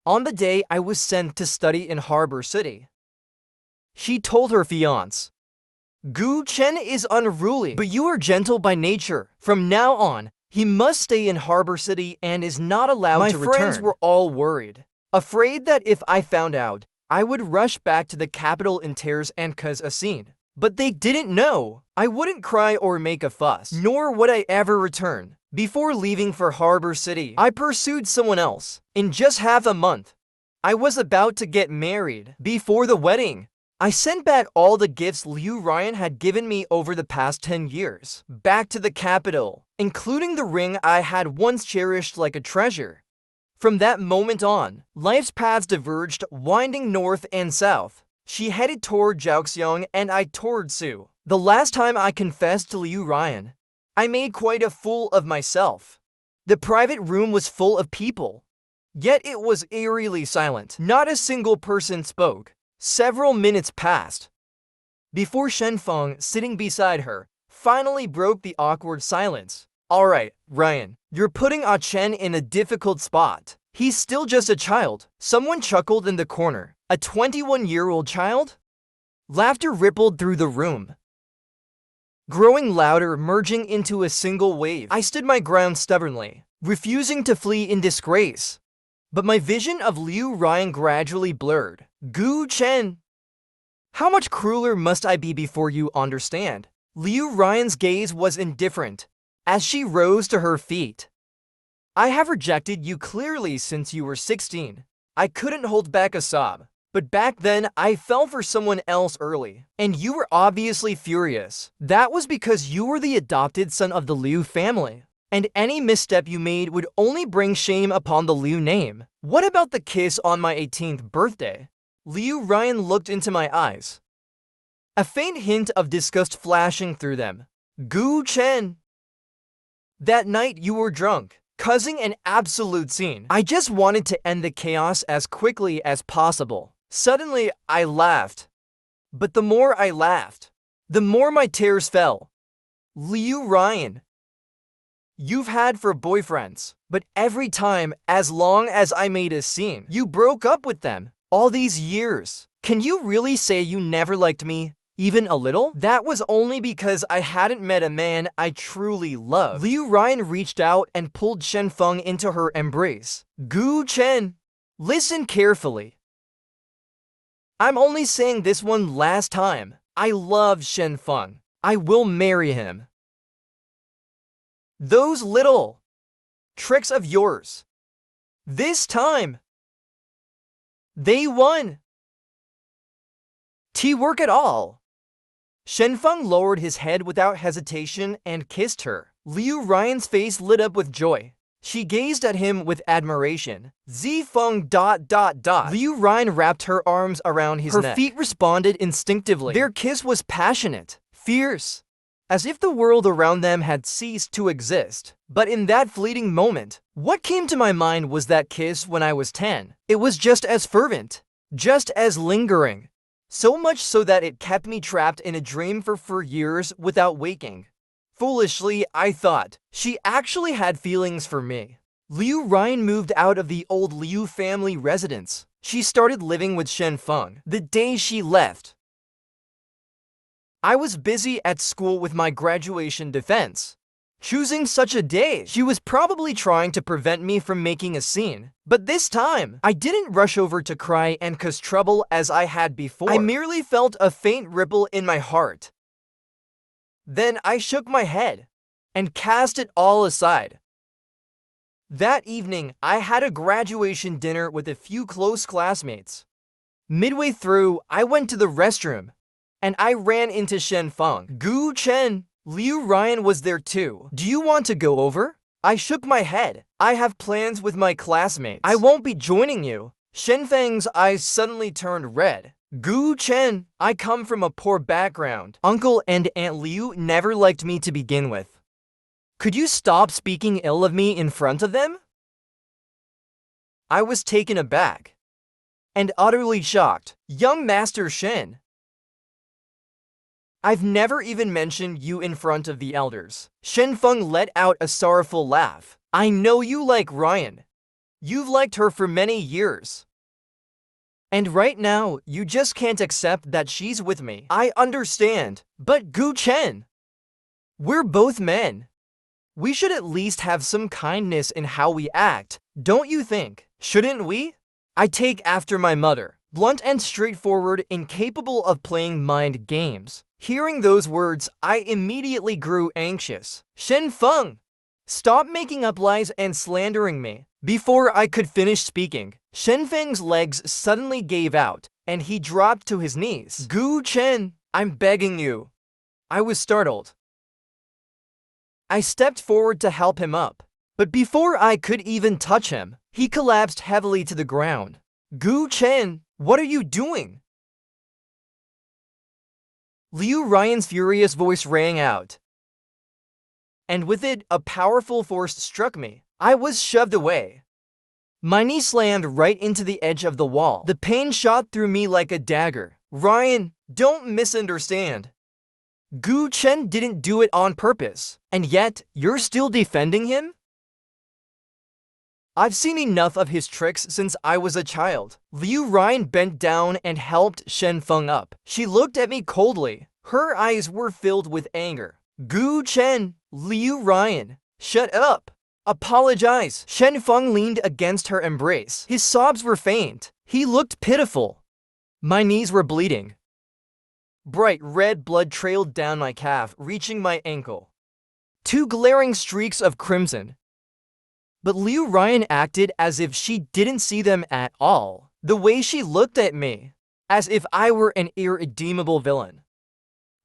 On the day I was sent to study in Harbor City, she told her fiancé, Gu Chen is unruly, but you are gentle by nature. From now on, he must stay in Harbor City and is not allowed to return. My friends were all worried, afraid that if I found out, I would rush back to the capital in tears and cause a scene. But they didn't know. I wouldn't cry or make a fuss, nor would I ever return. Before leaving for Harbor City, I pursued someone else. In just half a month, I was about to get married. Before the wedding, I sent back all the gifts Liu Ruyan had given me over the past 10 years, back to the capital, including the ring I had once cherished like a treasure. From that moment on, life's paths diverged, winding north and south. She headed toward Jiaoxiang and I toward Su. The last time I confessed to Liu Ruyan, I made quite a fool of myself. The private room was full of people, yet it was eerily silent. Not a single person spoke. Several minutes passed before Shen Feng, sitting beside her, finally broke the awkward silence. Alright, Ryan, you're putting Ah Chen in a difficult spot. He's still just a child. Someone chuckled in the corner. A 21-year-old child? Laughter rippled through the room, growing louder, merging into a single wave. I stood my ground stubbornly, refusing to flee in disgrace. But my vision of Liu Ruyan gradually blurred. Gu Chen! How much crueler must I be before you understand? Liu Ruyan's gaze was indifferent as she rose to her feet. I have rejected you clearly since you were 16. I couldn't hold back a sob. But back then, I fell for someone else early, and you were obviously furious. That was because you were the adopted son of the Liu family, and any misstep you made would only bring shame upon the Liu name. What about the kiss on my 18th birthday? Liu Ruyan looked into my eyes, a faint hint of disgust flashing through them. Gu Chen! That night you were drunk, causing an absolute scene. I just wanted to end the chaos as quickly as possible. Suddenly, I laughed. But the more I laughed, the more my tears fell. Liu Ruyan, you've had 4 boyfriends, but every time, as long as I made a scene, you broke up with them. All these years. Can you really say you never liked me, even a little? That was only because I hadn't met a man I truly loved. Liu Ruyan reached out and pulled Shen Feng into her embrace. Gu Chen, listen carefully. I'm only saying this one last time. I love Shen Feng. I will marry him. Those little tricks of yours, this time, they won. Work at all. Shen Feng lowered his head without hesitation and kissed her. Liu Ruyan's face lit up with joy. She gazed at him with admiration. Zifeng ... Liu Ruyan wrapped her arms around his neck. Her feet responded instinctively. Their kiss was passionate, fierce, as if the world around them had ceased to exist. But in that fleeting moment, what came to my mind was that kiss when I was 10. It was just as fervent, just as lingering, so much so that it kept me trapped in a dream for 4 years without waking. Foolishly, I thought, she actually had feelings for me. Liu Ruyan moved out of the old Liu family residence. She started living with Shen Feng the day she left. I was busy at school with my graduation defense. Choosing such a day, she was probably trying to prevent me from making a scene. But this time, I didn't rush over to cry and cause trouble as I had before. I merely felt a faint ripple in my heart. Then I shook my head and cast it all aside. That evening, I had a graduation dinner with a few close classmates. Midway through, I went to the restroom, and I ran into Shen Feng. Gu Chen, Liu Ruyan was there too. Do you want to go over? I shook my head. I have plans with my classmates. I won't be joining you. Shen Feng's eyes suddenly turned red. Gu Chen, I come from a poor background. Uncle and Aunt Liu never liked me to begin with. Could you stop speaking ill of me in front of them? I was taken aback and utterly shocked. Young Master Shen, I've never even mentioned you in front of the elders. Shen Feng let out a sorrowful laugh. I know you like Ruyan. You've liked her for many years. And right now, you just can't accept that she's with me. I understand, but Gu Chen, we're both men. We should at least have some kindness in how we act, don't you think? Shouldn't we? I take after my mother, blunt and straightforward, incapable of playing mind games. Hearing those words, I immediately grew anxious. Shen Feng, stop making up lies and slandering me. Before I could finish speaking, Shen Feng's legs suddenly gave out, and he dropped to his knees. Gu Chen, I'm begging you. I was startled. I stepped forward to help him up, but before I could even touch him, he collapsed heavily to the ground. Gu Chen, what are you doing? Liu Ryan's furious voice rang out, and with it, a powerful force struck me. I was shoved away. My knee slammed right into the edge of the wall. The pain shot through me like a dagger. Ryan, don't misunderstand. Gu Chen didn't do it on purpose, and yet you're still defending him? I've seen enough of his tricks since I was a child. Liu Ryan bent down and helped Shen Feng up. She looked at me coldly. Her eyes were filled with anger. Gu Chen, Liu Ryan, shut up. Apologize. Shen Feng leaned against her embrace. His sobs were faint. He looked pitiful. My knees were bleeding. Bright red blood trailed down my calf, reaching my ankle. 2 glaring streaks of crimson. But Liu Ryan acted as if she didn't see them at all. The way she looked at me, as if I were an irredeemable villain.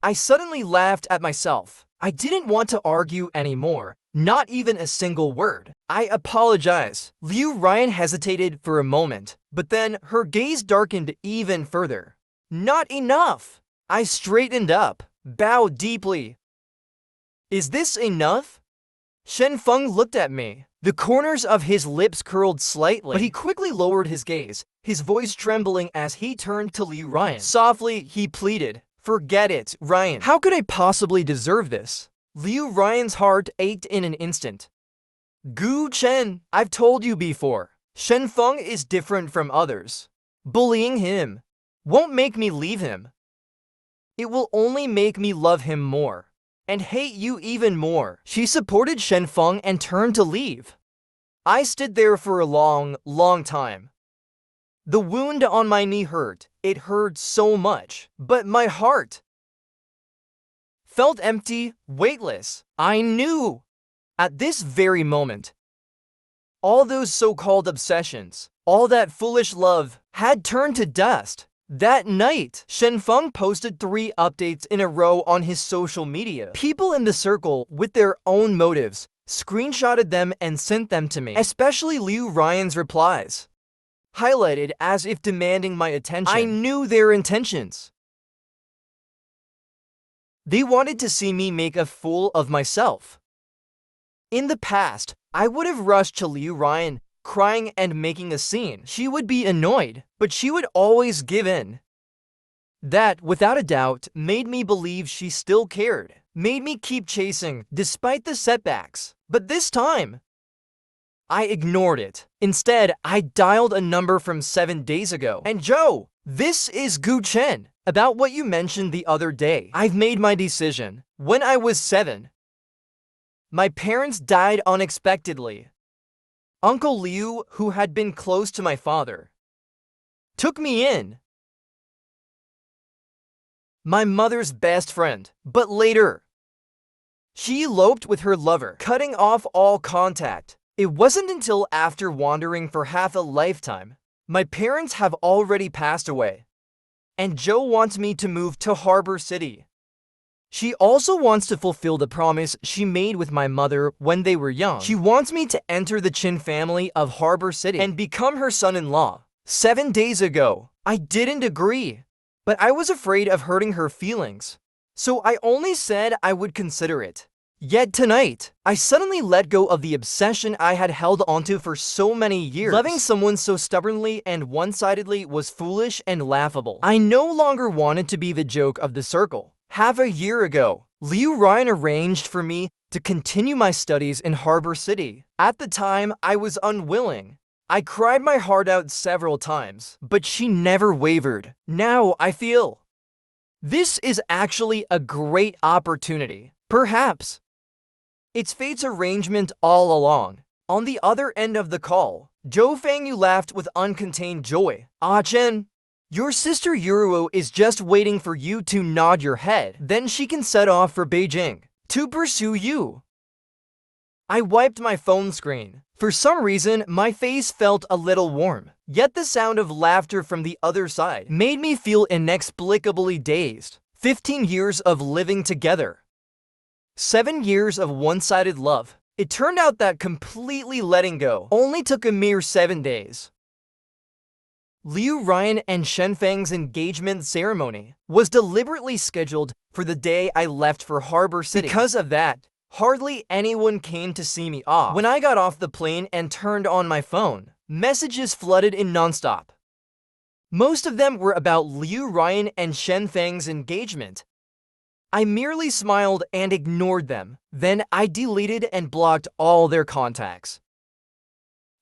I suddenly laughed at myself. I didn't want to argue anymore, not even a single word. I apologize. Liu Ryan hesitated for a moment, but then her gaze darkened even further. Not enough. I straightened up, bowed deeply. Is this enough? Shen Feng looked at me. The corners of his lips curled slightly, but he quickly lowered his gaze, his voice trembling as he turned to Liu Ryan. Softly, he pleaded, "Forget it, Ryan. How could I possibly deserve this?" Liu Ryan's heart ached in an instant. Gu Chen, I've told you before, Shen Feng is different from others. Bullying him won't make me leave him. It will only make me love him more. And hate you even more. She supported Shen Feng and turned to leave. I stood there for a long time. The wound on my knee hurt. It hurt so much. But my heart felt empty, weightless. I knew at this very moment, all those so-called obsessions, all that foolish love had turned to dust. That night, Shen Feng posted 3 updates in a row on his social media. People in the circle, with their own motives, screenshotted them and sent them to me, especially Liu Ryan's replies, highlighted as if demanding my attention. I knew their intentions. They wanted to see me make a fool of myself. In the past, I would have rushed to Liu Ryan, crying and making a scene. She would be annoyed, but she would always give in. That, without a doubt, made me believe she still cared, made me keep chasing despite the setbacks. But this time, I ignored it. Instead, I dialed a number from 7 days ago. And Joe, this is Gu Chen. About what you mentioned the other day, I've made my decision. When I was 7, my parents died unexpectedly. Uncle Liu, who had been close to my father, took me in. My mother's best friend. But later, she eloped with her lover, cutting off all contact. It wasn't until after wandering for half a lifetime. My parents have already passed away. And Joe wants me to move to Harbor City. She also wants to fulfill the promise she made with my mother when they were young. She wants me to enter the Qin family of Harbor City and become her son-in-law. 7 days ago, I didn't agree, but I was afraid of hurting her feelings, so I only said I would consider it. Yet tonight, I suddenly let go of the obsession I had held onto for so many years. Loving someone so stubbornly and one-sidedly was foolish and laughable. I no longer wanted to be the joke of the circle. Half a year ago, Liu Ryan arranged for me to continue my studies in Harbor City. At the time, I was unwilling. I cried my heart out several times, but she never wavered. Now I feel this is actually a great opportunity. Perhaps it's fate's arrangement all along. On the other end of the call, Zhou Fangyu laughed with uncontained joy. Ah Chen, your sister Yuru is just waiting for you to nod your head. Then she can set off for Beijing to pursue you. I wiped my phone screen. For some reason, my face felt a little warm. Yet the sound of laughter from the other side made me feel inexplicably dazed. 15 years of living together. 7 years of one-sided love. It turned out that completely letting go only took a mere 7 days. Liu Ruyan and Shen Feng's engagement ceremony was deliberately scheduled for the day I left for Harbor City. Because of that, hardly anyone came to see me off. When I got off the plane and turned on my phone, messages flooded in nonstop. Most of them were about Liu Ruyan and Shen Feng's engagement. I merely smiled and ignored them. Then I deleted and blocked all their contacts.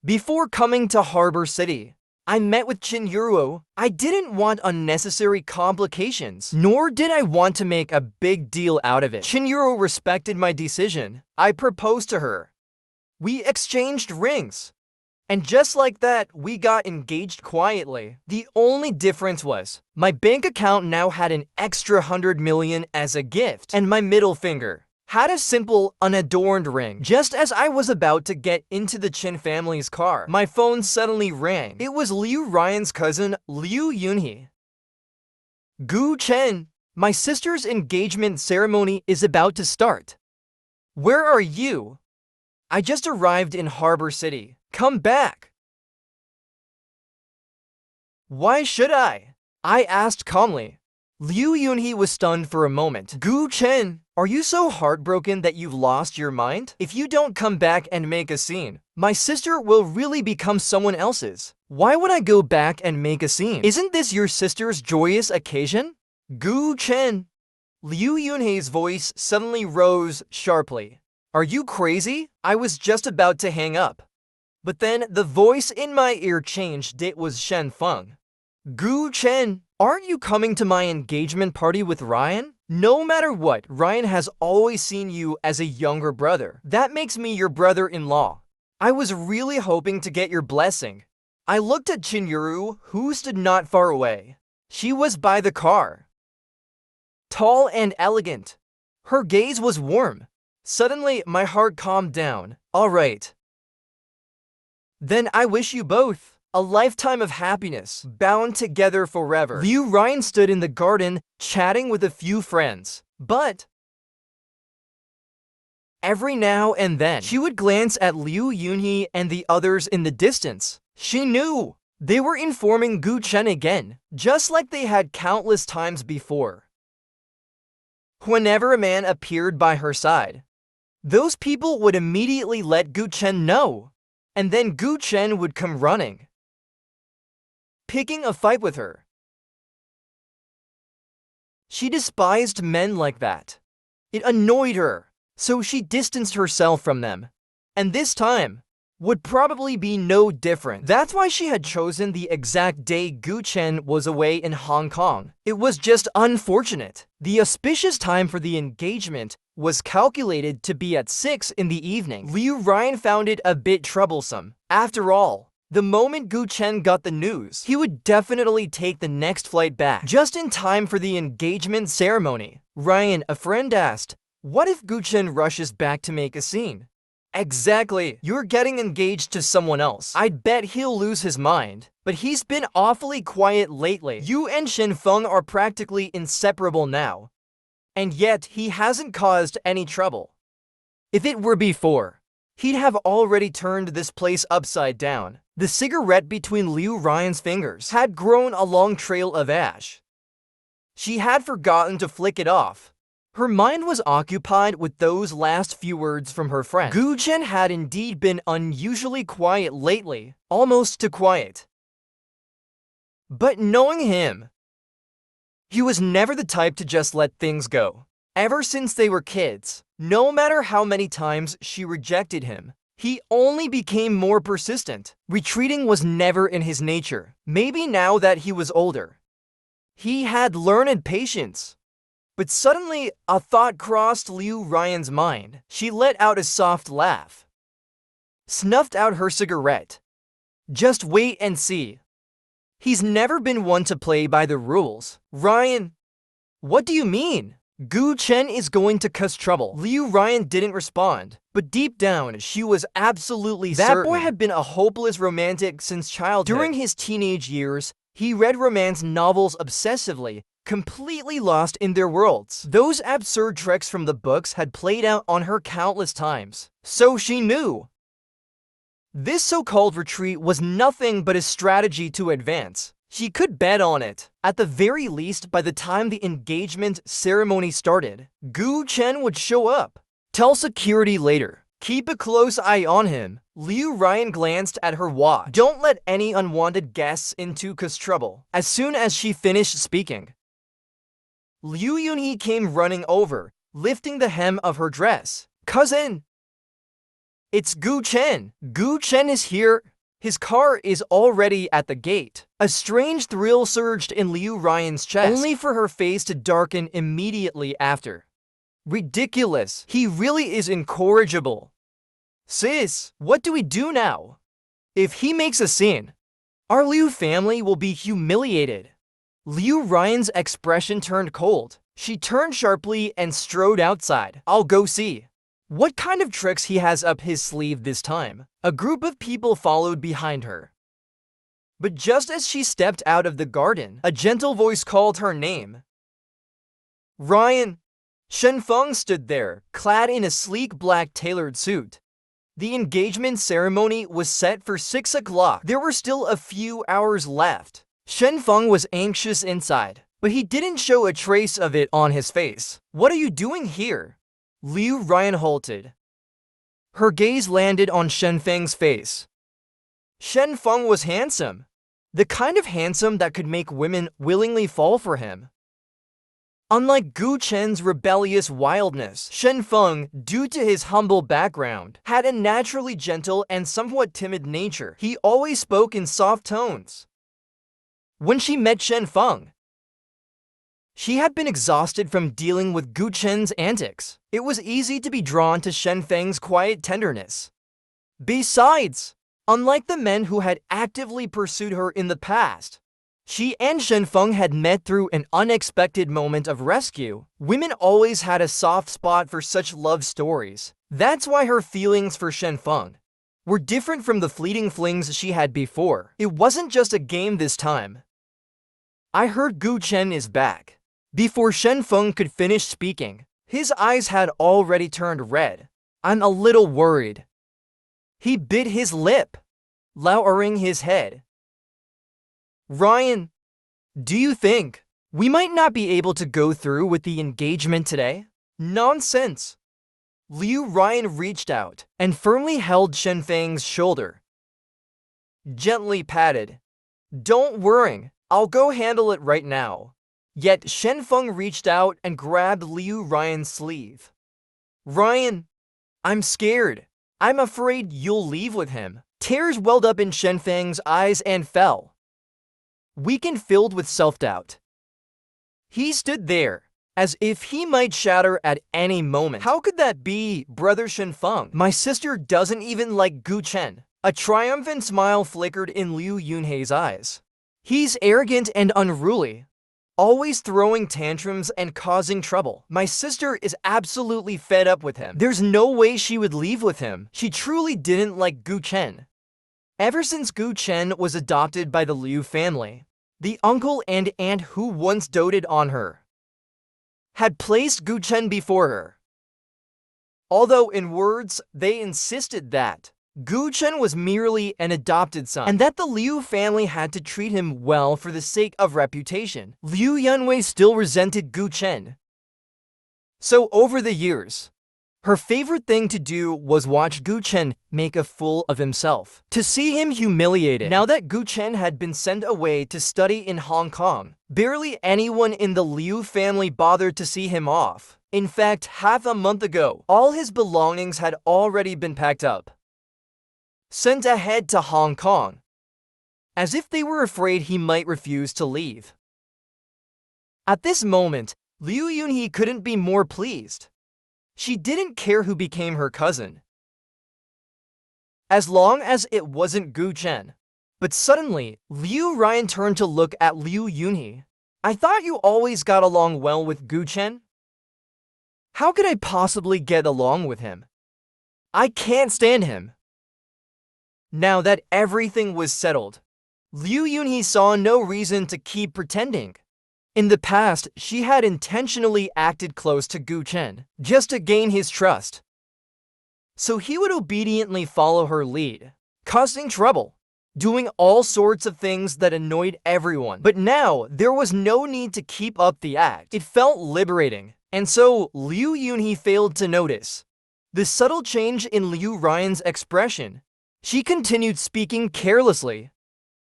Before coming to Harbor City, I met with Yuru. I didn't want unnecessary complications, nor did I want to make a big deal out of it. Yuru respected my decision. I proposed to her. We exchanged rings. And just like that, we got engaged quietly. The only difference was, my bank account now had an extra 100 million as a gift, and my middle finger had a simple, unadorned ring. Just as I was about to get into the Chen family's car, my phone suddenly rang. It was Liu Ryan's cousin, Liu Yunhe. Gu Chen, my sister's engagement ceremony is about to start. Where are you? I just arrived in Harbor City. Come back. Why should I? I asked calmly. Liu Yunhe was stunned for a moment. Gu Chen, are you so heartbroken that you've lost your mind? If you don't come back and make a scene, my sister will really become someone else's. Why would I go back and make a scene? Isn't this your sister's joyous occasion? Gu Chen. Liu Yunhe's voice suddenly rose sharply. Are you crazy? I was just about to hang up. But then the voice in my ear changed. It was Shen Feng. Gu Chen, aren't you coming to my engagement party with Ruyan? No matter what, Ruyan has always seen you as a younger brother. That makes me your brother-in-law. I was really hoping to get your blessing. I looked at Yuru, who stood not far away. She was by the car. Tall and elegant. Her gaze was warm. Suddenly, my heart calmed down. All right. Then I wish you both a lifetime of happiness, bound together forever. Liu Ruyan stood in the garden, chatting with a few friends. But every now and then, she would glance at Liu Yunhe and the others in the distance. She knew they were informing Gu Chen again, just like they had countless times before. Whenever a man appeared by her side, those people would immediately let Gu Chen know. And then Gu Chen would come running, picking a fight with her. She despised men like that. It annoyed her, so she distanced herself from them. And this time would probably be no different. That's why she had chosen the exact day Gu Chen was away in Hong Kong. It was just unfortunate. The auspicious time for the engagement was calculated to be at 6 in the evening. Liu Ruyan found it a bit troublesome. After all, the moment Gu Chen got the news, he would definitely take the next flight back. Just in time for the engagement ceremony, Ruyan, a friend, asked, what if Gu Chen rushes back to make a scene? Exactly. You're getting engaged to someone else. I'd bet he'll lose his mind. But he's been awfully quiet lately. You and Shen Feng are practically inseparable now. And yet, he hasn't caused any trouble. If it were before, he'd have already turned this place upside down. The cigarette between Liu Ruyan's fingers had grown a long trail of ash. She had forgotten to flick it off. Her mind was occupied with those last few words from her friend. Gu Chen had indeed been unusually quiet lately, almost too quiet. But knowing him, he was never the type to just let things go. Ever since they were kids, no matter how many times she rejected him, He only became more persistent. Retreating was never in his nature. Maybe now that he was older, he had learned patience. But suddenly, a thought crossed Liu Ruyan's mind. She let out a soft laugh, snuffed out her cigarette. Just wait and see. He's never been one to play by the rules. Ruyan, what do you mean? Gu Chen is going to cause trouble. Liu Ruyan didn't respond, but deep down, she was absolutely certain. That boy had been a hopeless romantic since childhood. During his teenage years, he read romance novels obsessively, completely lost in their worlds. Those absurd tricks from the books had played out on her countless times. So she knew. This so-called retreat was nothing but a strategy to advance. She could bet on it. At the very least, by the time the engagement ceremony started, Gu Chen would show up. Tell security later. Keep a close eye on him. Liu Ruyan glanced at her watch. Don't let any unwanted guests into cause trouble. As soon as she finished speaking, Liu Yunhee came running over, lifting the hem of her dress. Cousin! It's Gu Chen. Gu Chen is here. His car is already at the gate. A strange thrill surged in Liu Ruyan's chest, only for her face to darken immediately after. Ridiculous. He really is incorrigible. Sis, what do we do now? If he makes a scene, our Liu family will be humiliated. Liu Ruyan's expression turned cold. She turned sharply and strode outside. I'll go see what kind of tricks he has up his sleeve this time. A group of people followed behind her. But just as she stepped out of the garden, a gentle voice called her name. Ruyan! Shen Feng stood there, clad in a sleek black tailored suit. The engagement ceremony was set for 6 o'clock. There were still a few hours left. Shen Feng was anxious inside, but he didn't show a trace of it on his face. What are you doing here? Liu Ruyan halted. Her gaze landed on Shen Feng's face. Shen Feng was handsome. The kind of handsome that could make women willingly fall for him. Unlike Gu Chen's rebellious wildness, Shen Feng, due to his humble background, had a naturally gentle and somewhat timid nature. He always spoke in soft tones. When she met Shen Feng, she had been exhausted from dealing with Gu Chen's antics. It was easy to be drawn to Shen Feng's quiet tenderness. Besides, unlike the men who had actively pursued her in the past, she and Shen Feng had met through an unexpected moment of rescue. Women always had a soft spot for such love stories. That's why her feelings for Shen Feng were different from the fleeting flings she had before. It wasn't just a game this time. I heard Gu Chen is back. Before Shen Feng could finish speaking, his eyes had already turned red. I'm a little worried. He bit his lip, lowering his head. Ruyan, do you think we might not be able to go through with the engagement today? Nonsense. Liu Ruyan reached out and firmly held Shen Feng's shoulder. Gently patted. Don't worry, I'll go handle it right now. Yet Shen Feng reached out and grabbed Liu Ruyan's sleeve. Ruyan, I'm scared. I'm afraid you'll leave with him. Tears welled up in Shen Feng's eyes and fell, weak and filled with self-doubt. He stood there, as if he might shatter at any moment. How could that be, Brother Shen Feng? My sister doesn't even like Gu Chen. A triumphant smile flickered in Liu Yunhee's eyes. He's arrogant and unruly, always throwing tantrums and causing trouble. My sister is absolutely fed up with him. There's no way she would leave with him. She truly didn't like Gu Chen. Ever since Gu Chen was adopted by the Liu family, the uncle and aunt who once doted on her had placed Gu Chen before her. Although in words, they insisted that Gu Chen was merely an adopted son, and that the Liu family had to treat him well for the sake of reputation. Liu Yanwei still resented Gu Chen. So over the years, her favorite thing to do was watch Gu Chen make a fool of himself. To see him humiliated. Now that Gu Chen had been sent away to study in Hong Kong, barely anyone in the Liu family bothered to see him off. In fact, half a month ago, all his belongings had already been packed up. sent ahead to Hong Kong, as if they were afraid he might refuse to leave. At this moment, Liu Yunhee couldn't be more pleased. She didn't care who became her cousin, as long as it wasn't Gu Chen. But suddenly, Liu Ruyan turned to look at Liu Yunhee. I thought you always got along well with Gu Chen? How could I possibly get along with him? I can't stand him. Now that everything was settled, Liu Yunhee saw no reason to keep pretending. In the past, she had intentionally acted close to Gu Chen, just to gain his trust. So he would obediently follow her lead, causing trouble, doing all sorts of things that annoyed everyone. But now, there was no need to keep up the act. It felt liberating, and so Liu Yunhee failed to notice the subtle change in Liu Ruyan's expression. She continued speaking carelessly.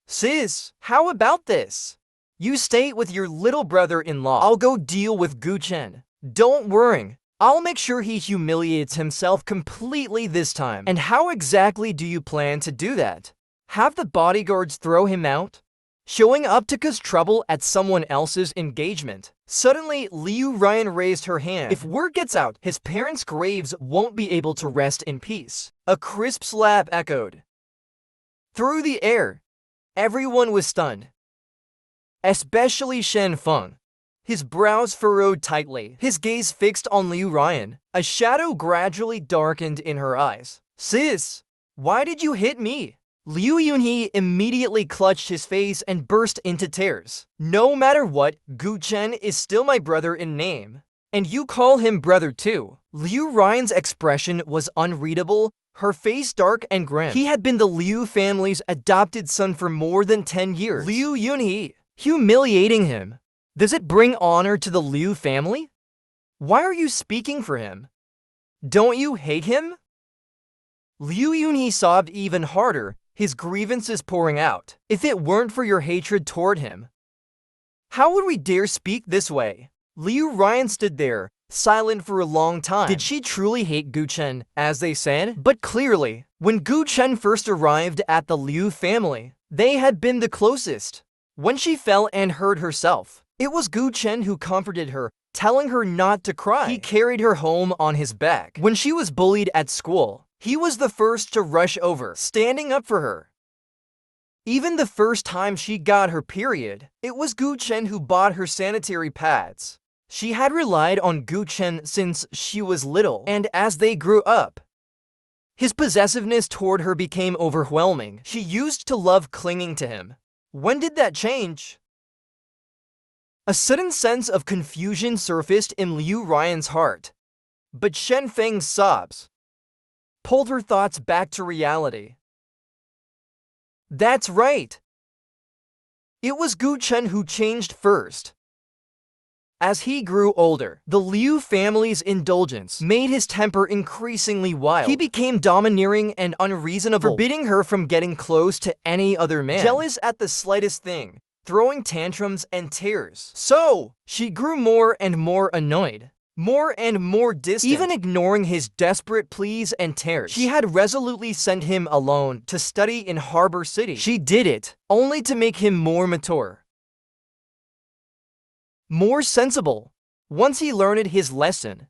Sis, how about this? You stay with your little brother-in-law. I'll go deal with Gu Chen. Don't worry. I'll make sure he humiliates himself completely this time. And how exactly do you plan to do that? Have the bodyguards throw him out? Showing up to cause trouble at someone else's engagement. Suddenly, Liu Ruyan raised her hand. If word gets out, his parents' graves won't be able to rest in peace. A crisp slap echoed through the air. Everyone was stunned, especially Shen Feng. His brows furrowed tightly, his gaze fixed on Liu Ruyan. A shadow gradually darkened in her eyes. Sis, why did you hit me? Liu Yunhee immediately clutched his face and burst into tears. No matter what, Gu Chen is still my brother in name. And you call him brother too. Liu Ruyan's expression was unreadable, her face dark and grim. He had been the Liu family's adopted son for more than 10 years. Liu Yunhee, humiliating him. Does it bring honor to the Liu family? Why are you speaking for him? Don't you hate him? Liu Yunhee sobbed even harder, his grievances pouring out. If it weren't for your hatred toward him, how would we dare speak this way? Liu Ruyan stood there, silent for a long time. Did she truly hate Gu Chen, as they said? But clearly, when Gu Chen first arrived at the Liu family, they had been the closest. When she fell and hurt herself, it was Gu Chen who comforted her, telling her not to cry. He carried her home on his back. When she was bullied at school, he was the first to rush over, standing up for her. Even the first time she got her period, it was Gu Chen who bought her sanitary pads. She had relied on Gu Chen since she was little, and as they grew up, his possessiveness toward her became overwhelming. She used to love clinging to him. When did that change? A sudden sense of confusion surfaced in Liu Ruyan's heart, but Shen Feng's sobs pulled her thoughts back to reality. That's right. It was Gu Chen who changed first. As he grew older, the Liu family's indulgence made his temper increasingly wild. He became domineering and unreasonable, forbidding her from getting close to any other man. Jealous at the slightest thing, throwing tantrums and tears. So, she grew more and more annoyed, more and more distant, even ignoring his desperate pleas and tears. She had resolutely sent him alone to study in Harbor City. She did it, only to make him more mature, more sensible. Once he learned his lesson,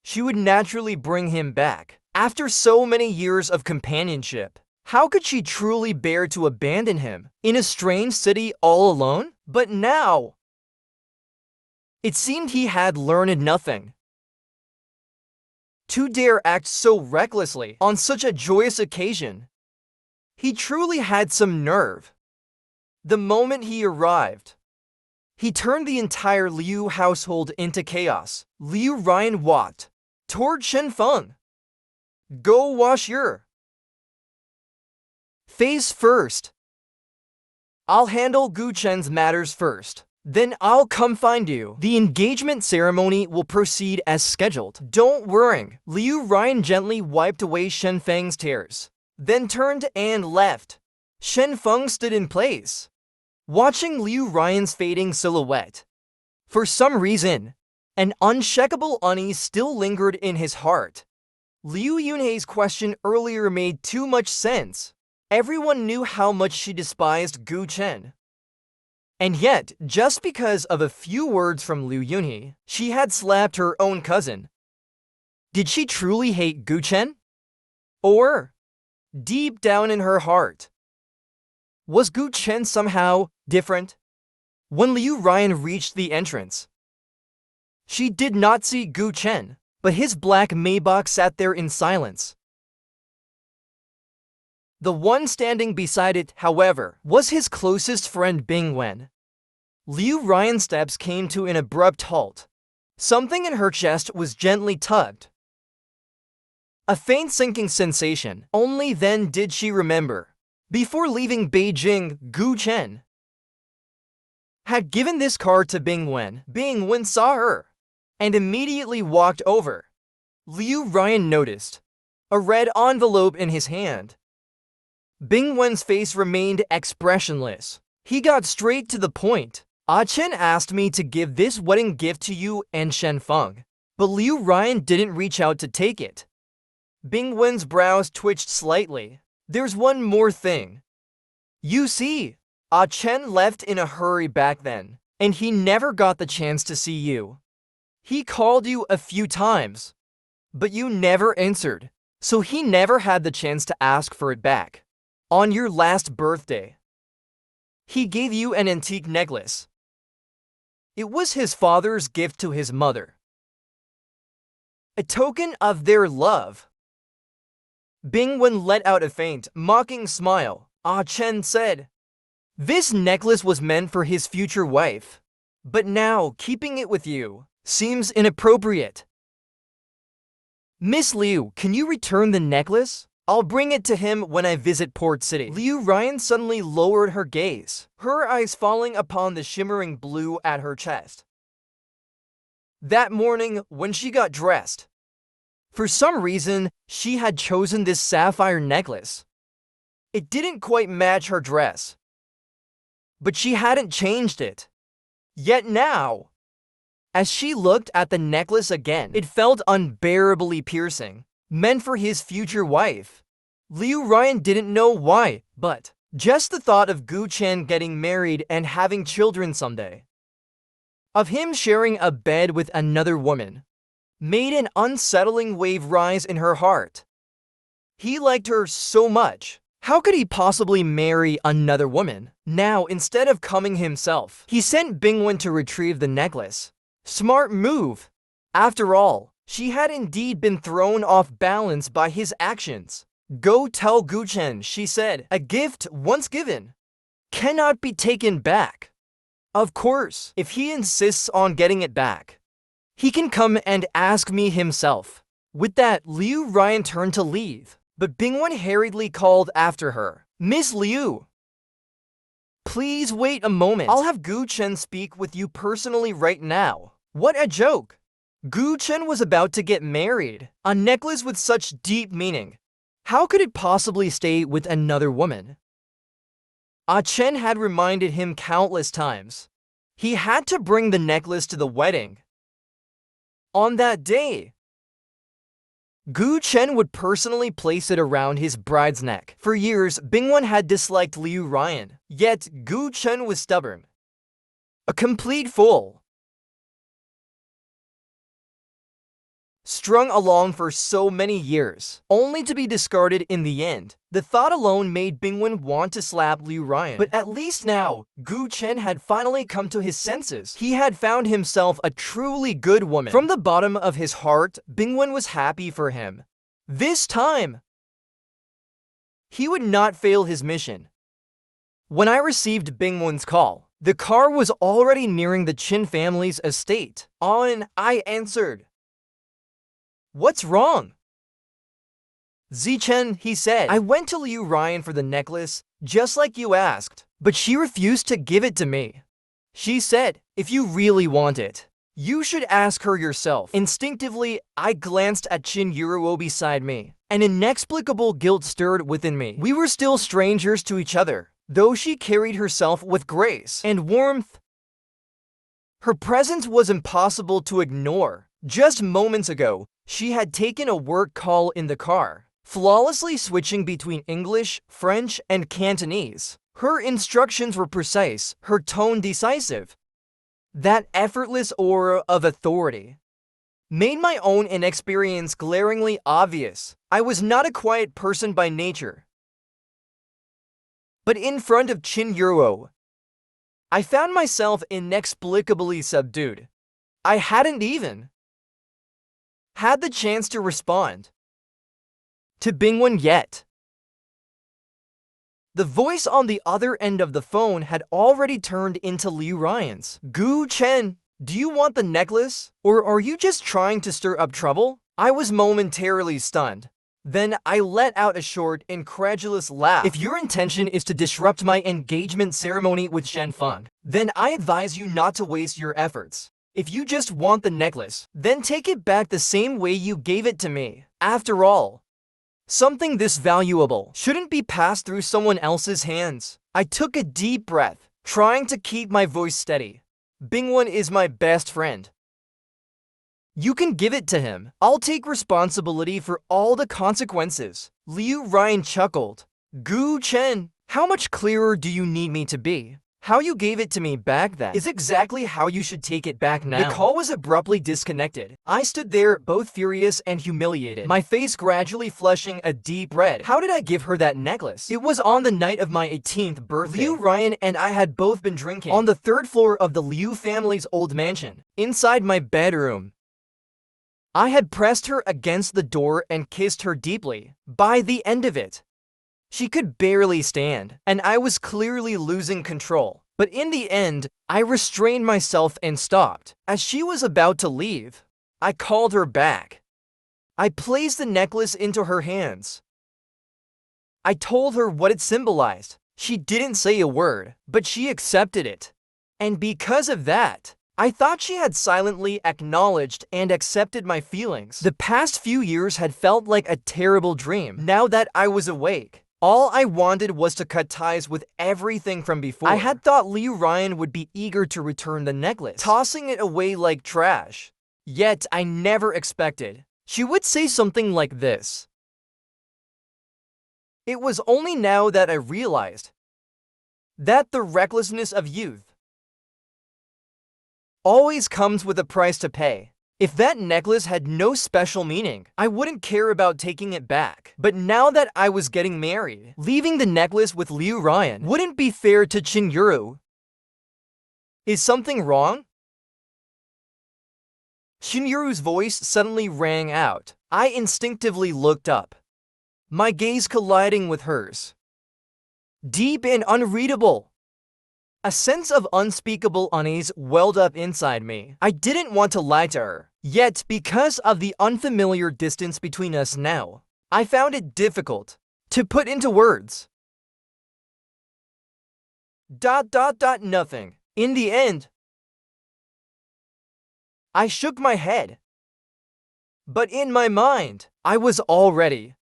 she would naturally bring him back. After so many years of companionship, how could she truly bear to abandon him in a strange city all alone? But now, it seemed he had learned nothing. To dare act so recklessly on such a joyous occasion, he truly had some nerve. The moment he arrived, he turned the entire Liu household into chaos. Liu Ruyan walked toward Shen Feng. Go wash your face first. I'll handle Gu Chen's matters first. Then I'll come find you. The engagement ceremony will proceed as scheduled. Don't worry. Liu Ruyan gently wiped away Shen Feng's tears, then turned and left. Shen Feng stood in place, watching Liu Ruyan's fading silhouette. For some reason, an unshakable unease still lingered in his heart. Liu Yunhei's question earlier made too much sense. Everyone knew how much she despised Gu Chen. And yet, just because of a few words from Liu Yunhei, she had slapped her own cousin. Did she truly hate Gu Chen? Or, deep down in her heart, was Gu Chen somehow different? When Liu Ruyan reached the entrance, she did not see Gu Chen, but his black Maybach sat there in silence. The one standing beside it, however, was his closest friend Bingwen. Liu Ruyan's steps came to an abrupt halt. Something in her chest was gently tugged. A faint sinking sensation. Only then did she remember. Before leaving Beijing, Gu Chen had given this card to Bingwen. Bingwen saw her and immediately walked over. Liu Ruyan noticed a red envelope in his hand. Bingwen's face remained expressionless. He got straight to the point. Chen asked me to give this wedding gift to you and Shen Feng, but Liu Ruyan didn't reach out to take it. Bingwen's brows twitched slightly. There's one more thing. You see, Chen left in a hurry back then, and he never got the chance to see you. He called you a few times, but you never answered, so he never had the chance to ask for it back. On your last birthday, he gave you an antique necklace. It was his father's gift to his mother, a token of their love. Bingwen let out a faint, mocking smile. Chen said, "This necklace was meant for his future wife, but now keeping it with you seems inappropriate. Miss Liu, can you return the necklace? I'll bring it to him when I visit Port City." Liu Ruyan suddenly lowered her gaze, her eyes falling upon the shimmering blue at her chest. That morning, when she got dressed, for some reason, she had chosen this sapphire necklace. It didn't quite match her dress, but she hadn't changed it. Yet now, as she looked at the necklace again, it felt unbearably piercing, meant for his future wife. Liu Ruyan didn't know why, but just the thought of Gu Chen getting married and having children someday, of him sharing a bed with another woman, made an unsettling wave rise in her heart. He liked her so much. How could he possibly marry another woman? Now, instead of coming himself, he sent Bingwen to retrieve the necklace. Smart move. After all, she had indeed been thrown off balance by his actions. Go tell Gu Chen, she said. A gift once given cannot be taken back. Of course, if he insists on getting it back, he can come and ask me himself. With that, Liu Ruyan turned to leave, but Bingwen hurriedly called after her. Miss Liu, please wait a moment. I'll have Gu Chen speak with you personally right now. What a joke. Gu Chen was about to get married. A necklace with such deep meaning. How could it possibly stay with another woman? Chen had reminded him countless times. He had to bring the necklace to the wedding. On that day, Gu Chen would personally place it around his bride's neck. For years, Bingwen had disliked Liu Ruyan, yet Gu Chen was stubborn. A complete fool. Strung along for so many years, only to be discarded in the end. The thought alone made Bingwen want to slap Liu Ruyan. But at least now, Gu Chen had finally come to his senses. He had found himself a truly good woman. From the bottom of his heart, Bingwen was happy for him. This time, he would not fail his mission. When I received Bingwen's call, the car was already nearing the Qin family's estate. I answered. What's wrong? Zichen, he said. I went to Liu Ruyan for the necklace, just like you asked, but she refused to give it to me. She said, if you really want it, you should ask her yourself. Instinctively, I glanced at Qin Yuruo beside me. An inexplicable guilt stirred within me. We were still strangers to each other, though she carried herself with grace and warmth. Her presence was impossible to ignore. Just moments ago, she had taken a work call in the car, flawlessly switching between English, French, and Cantonese. Her instructions were precise, her tone decisive. That effortless aura of authority made my own inexperience glaringly obvious. I was not a quiet person by nature. But in front of Shen Feng, I found myself inexplicably subdued. I hadn't even had the chance to respond to Bingwen yet. The voice on the other end of the phone had already turned into Liu Ruyan's. "Gu Chen, do you want the necklace? Or are you just trying to stir up trouble?" I was momentarily stunned. Then I let out a short, incredulous laugh. "If your intention is to disrupt my engagement ceremony with Shen Feng, then I advise you not to waste your efforts. If you just want the necklace, then take it back the same way you gave it to me. After all, something this valuable shouldn't be passed through someone else's hands." I took a deep breath, trying to keep my voice steady. "Bingwen is my best friend. You can give it to him. I'll take responsibility for all the consequences." Liu Ruyan chuckled. "Gu Chen, how much clearer do you need me to be? How you gave it to me back then is exactly how you should take it back now." The call was abruptly disconnected. I stood there, both furious and humiliated, my face gradually flushing a deep red. How did I give her that necklace? It was on the night of my 18th birthday. Liu Ruyan and I had both been drinking on the 3rd floor of the Liu family's old mansion. Inside my bedroom, I had pressed her against the door and kissed her deeply. By the end of it, she could barely stand, and I was clearly losing control. But in the end, I restrained myself and stopped. As she was about to leave, I called her back. I placed the necklace into her hands. I told her what it symbolized. She didn't say a word, but she accepted it. And because of that, I thought she had silently acknowledged and accepted my feelings. The past few years had felt like a terrible dream. Now that I was awake, all I wanted was to cut ties with everything from before. I had thought Liu Ruyan would be eager to return the necklace, tossing it away like trash. Yet I never expected she would say something like this. It was only now that I realized that the recklessness of youth always comes with a price to pay. If that necklace had no special meaning, I wouldn't care about taking it back. But now that I was getting married, leaving the necklace with Liu Ruyan wouldn't be fair to Shen Feng. Is something wrong? Shen Feng's voice suddenly rang out. I instinctively looked up, my gaze colliding with hers. Deep and unreadable. A sense of unspeakable unease welled up inside me. I didn't want to lie to her. Yet, because of the unfamiliar distance between us now, I found it difficult to put into words. Nothing. In the end, I shook my head. But in my mind, I was already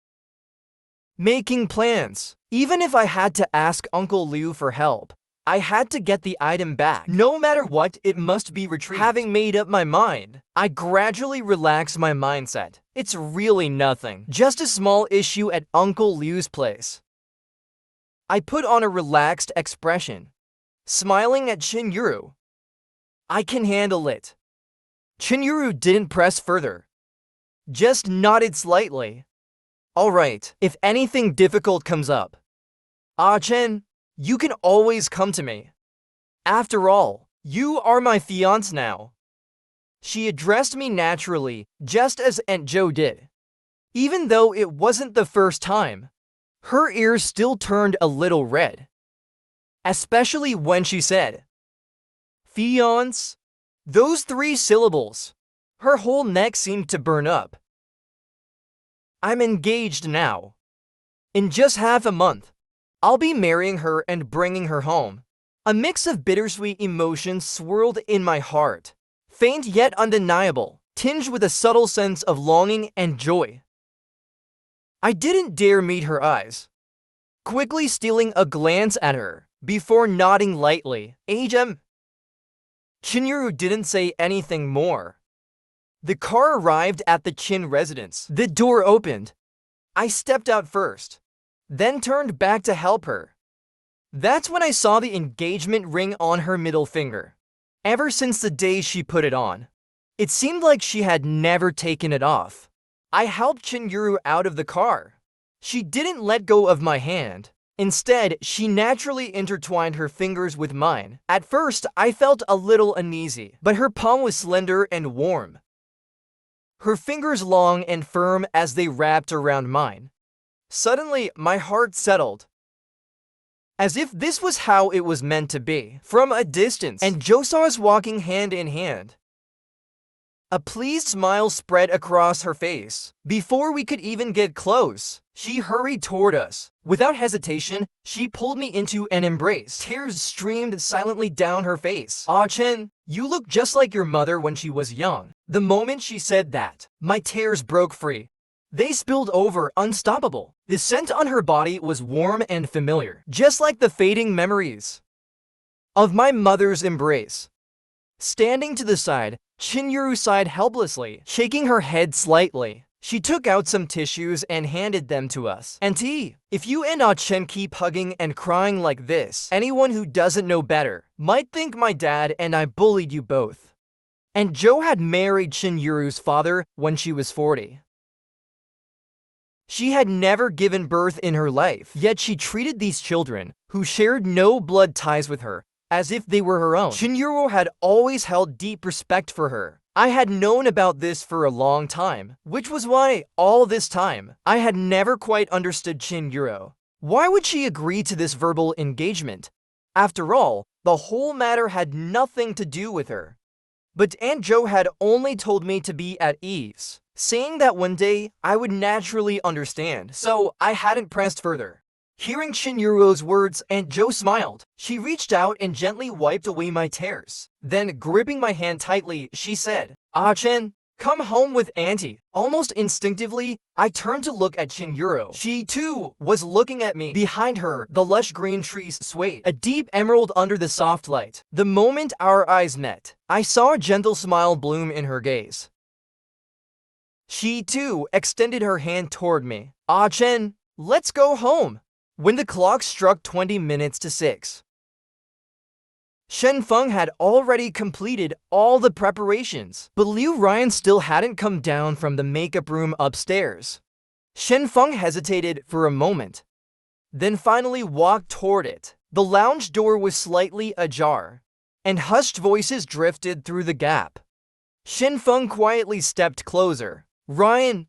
making plans. Even if I had to ask Uncle Liu for help, I had to get the item back. No matter what, it must be retrieved. Having made up my mind, I gradually relaxed my mindset. It's really nothing. Just a small issue at Uncle Liu's place. I put on a relaxed expression, smiling at Shen Feng. I can handle it. Shen Feng didn't press further, just nodded slightly. All right, if anything difficult comes up, Chen, you can always come to me. After all, you are my fiancé now. She addressed me naturally, just as Aunt Jo did. Even though it wasn't the first time, her ears still turned a little red. Especially when she said, fiancé. Those 3 syllables. Her whole neck seemed to burn up. I'm engaged now. In just half a month, I'll be marrying her and bringing her home. A mix of bittersweet emotions swirled in my heart, faint yet undeniable, tinged with a subtle sense of longing and joy. I didn't dare meet her eyes, quickly stealing a glance at her before nodding lightly. Shen Feng didn't say anything more. The car arrived at the Qin residence. The door opened. I stepped out first, then turned back to help her. That's when I saw the engagement ring on her middle finger. Ever since the day she put it on, it seemed like she had never taken it off. I helped Shen Ru out of the car. She didn't let go of my hand. Instead, she naturally intertwined her fingers with mine. At first, I felt a little uneasy, but her palm was slender and warm. Her fingers long and firm as they wrapped around mine. Suddenly, my heart settled. As if this was how it was meant to be. From a distance, and Joe saw us walking hand in hand. A pleased smile spread across her face. Before we could even get close, she hurried toward us. Without hesitation, she pulled me into an embrace. Tears streamed silently down her face. "Ah, Chen, you look just like your mother when she was young." The moment she said that, my tears broke free. They spilled over, unstoppable. The scent on her body was warm and familiar, just like the fading memories of my mother's embrace. Standing to the side, Shen Ru sighed helplessly, shaking her head slightly. She took out some tissues and handed them to us. "Auntie, if you and Ah Chen keep hugging and crying like this, anyone who doesn't know better might think my dad and I bullied you both." And Joe had married Shen Yuru's father when she was 40. She had never given birth in her life, yet she treated these children, who shared no blood ties with her, as if they were her own. Shen Ru had always held deep respect for her. I had known about this for a long time, which was why, all this time, I had never quite understood Shen Ru. Why would she agree to this verbal engagement? After all, the whole matter had nothing to do with her. But Aunt Joe had only told me to be at ease, saying that one day I would naturally understand, so I hadn't pressed further. Hearing Shen Yuru's words, Aunt Joe smiled. She reached out and gently wiped away my tears. Then, gripping my hand tightly, she said, "Ah Chen, come home with Auntie." Almost instinctively, I turned to look at Shen Ru. She, too, was looking at me. Behind her, the lush green trees swayed, a deep emerald under the soft light. The moment our eyes met, I saw a gentle smile bloom in her gaze. She, too, extended her hand toward me. "Ah Chen, let's go home." When the clock struck 20 minutes to 6, Shen Feng had already completed all the preparations, but Liu Ruyan still hadn't come down from the makeup room upstairs. Shen Feng hesitated for a moment, then finally walked toward it. The lounge door was slightly ajar, and hushed voices drifted through the gap. Shen Feng quietly stepped closer. "Ruyan,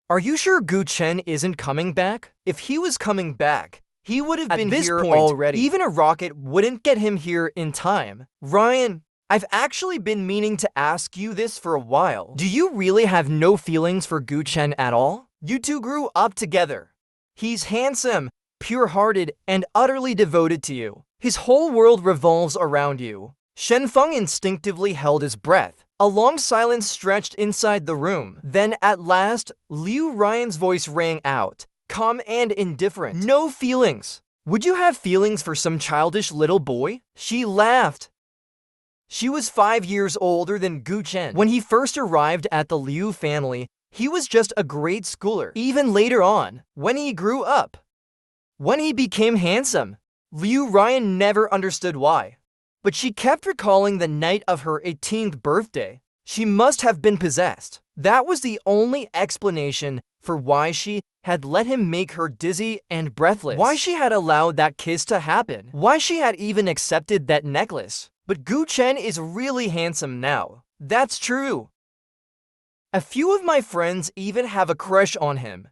are you sure Gu Chen isn't coming back? If he was coming back, he would have been here already. Even a rocket wouldn't get him here in time." "Ruyan, I've actually been meaning to ask you this for a while. Do you really have no feelings for Gu Chen at all? You two grew up together. He's handsome, pure-hearted, and utterly devoted to you. His whole world revolves around you." Shen Feng instinctively held his breath. A long silence stretched inside the room. Then, at last, Liu Ruyan's voice rang out, calm and indifferent. "No feelings. Would you have feelings for some childish little boy?" She laughed. She was 5 years older than Gu Chen. When he first arrived at the Liu family, he was just a grade schooler. Even later on, when he grew up, when he became handsome, Liu Ruyan never understood why. But she kept recalling the night of her 18th birthday. She must have been possessed. That was the only explanation for why she had let him make her dizzy and breathless. Why she had allowed that kiss to happen. Why she had even accepted that necklace. But Gu Chen is really handsome now. That's true. A few of my friends even have a crush on him.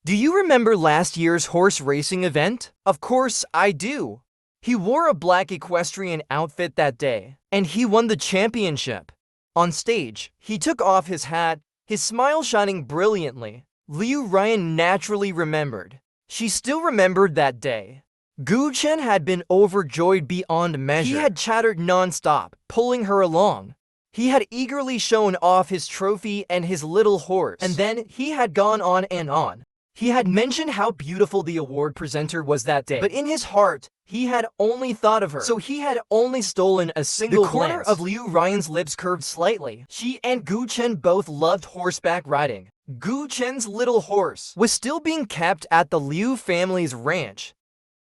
Do you remember last year's horse racing event? Of course I do. He wore a black equestrian outfit that day, and he won the championship. On stage, he took off his hat, his smile shining brilliantly. Liu Ruyan naturally remembered. She still remembered that day. Gu Chen had been overjoyed beyond measure. He had chattered non-stop, pulling her along. He had eagerly shown off his trophy and his little horse. And then he had gone on and on, He had mentioned how beautiful the award presenter was that day, but in his heart, he had only thought of her. So he had only stolen a single glance. The corner of Liu Ruyan's lips curved slightly. She and Gu Chen both loved horseback riding. Gu Chen's little horse was still being kept at the Liu family's ranch.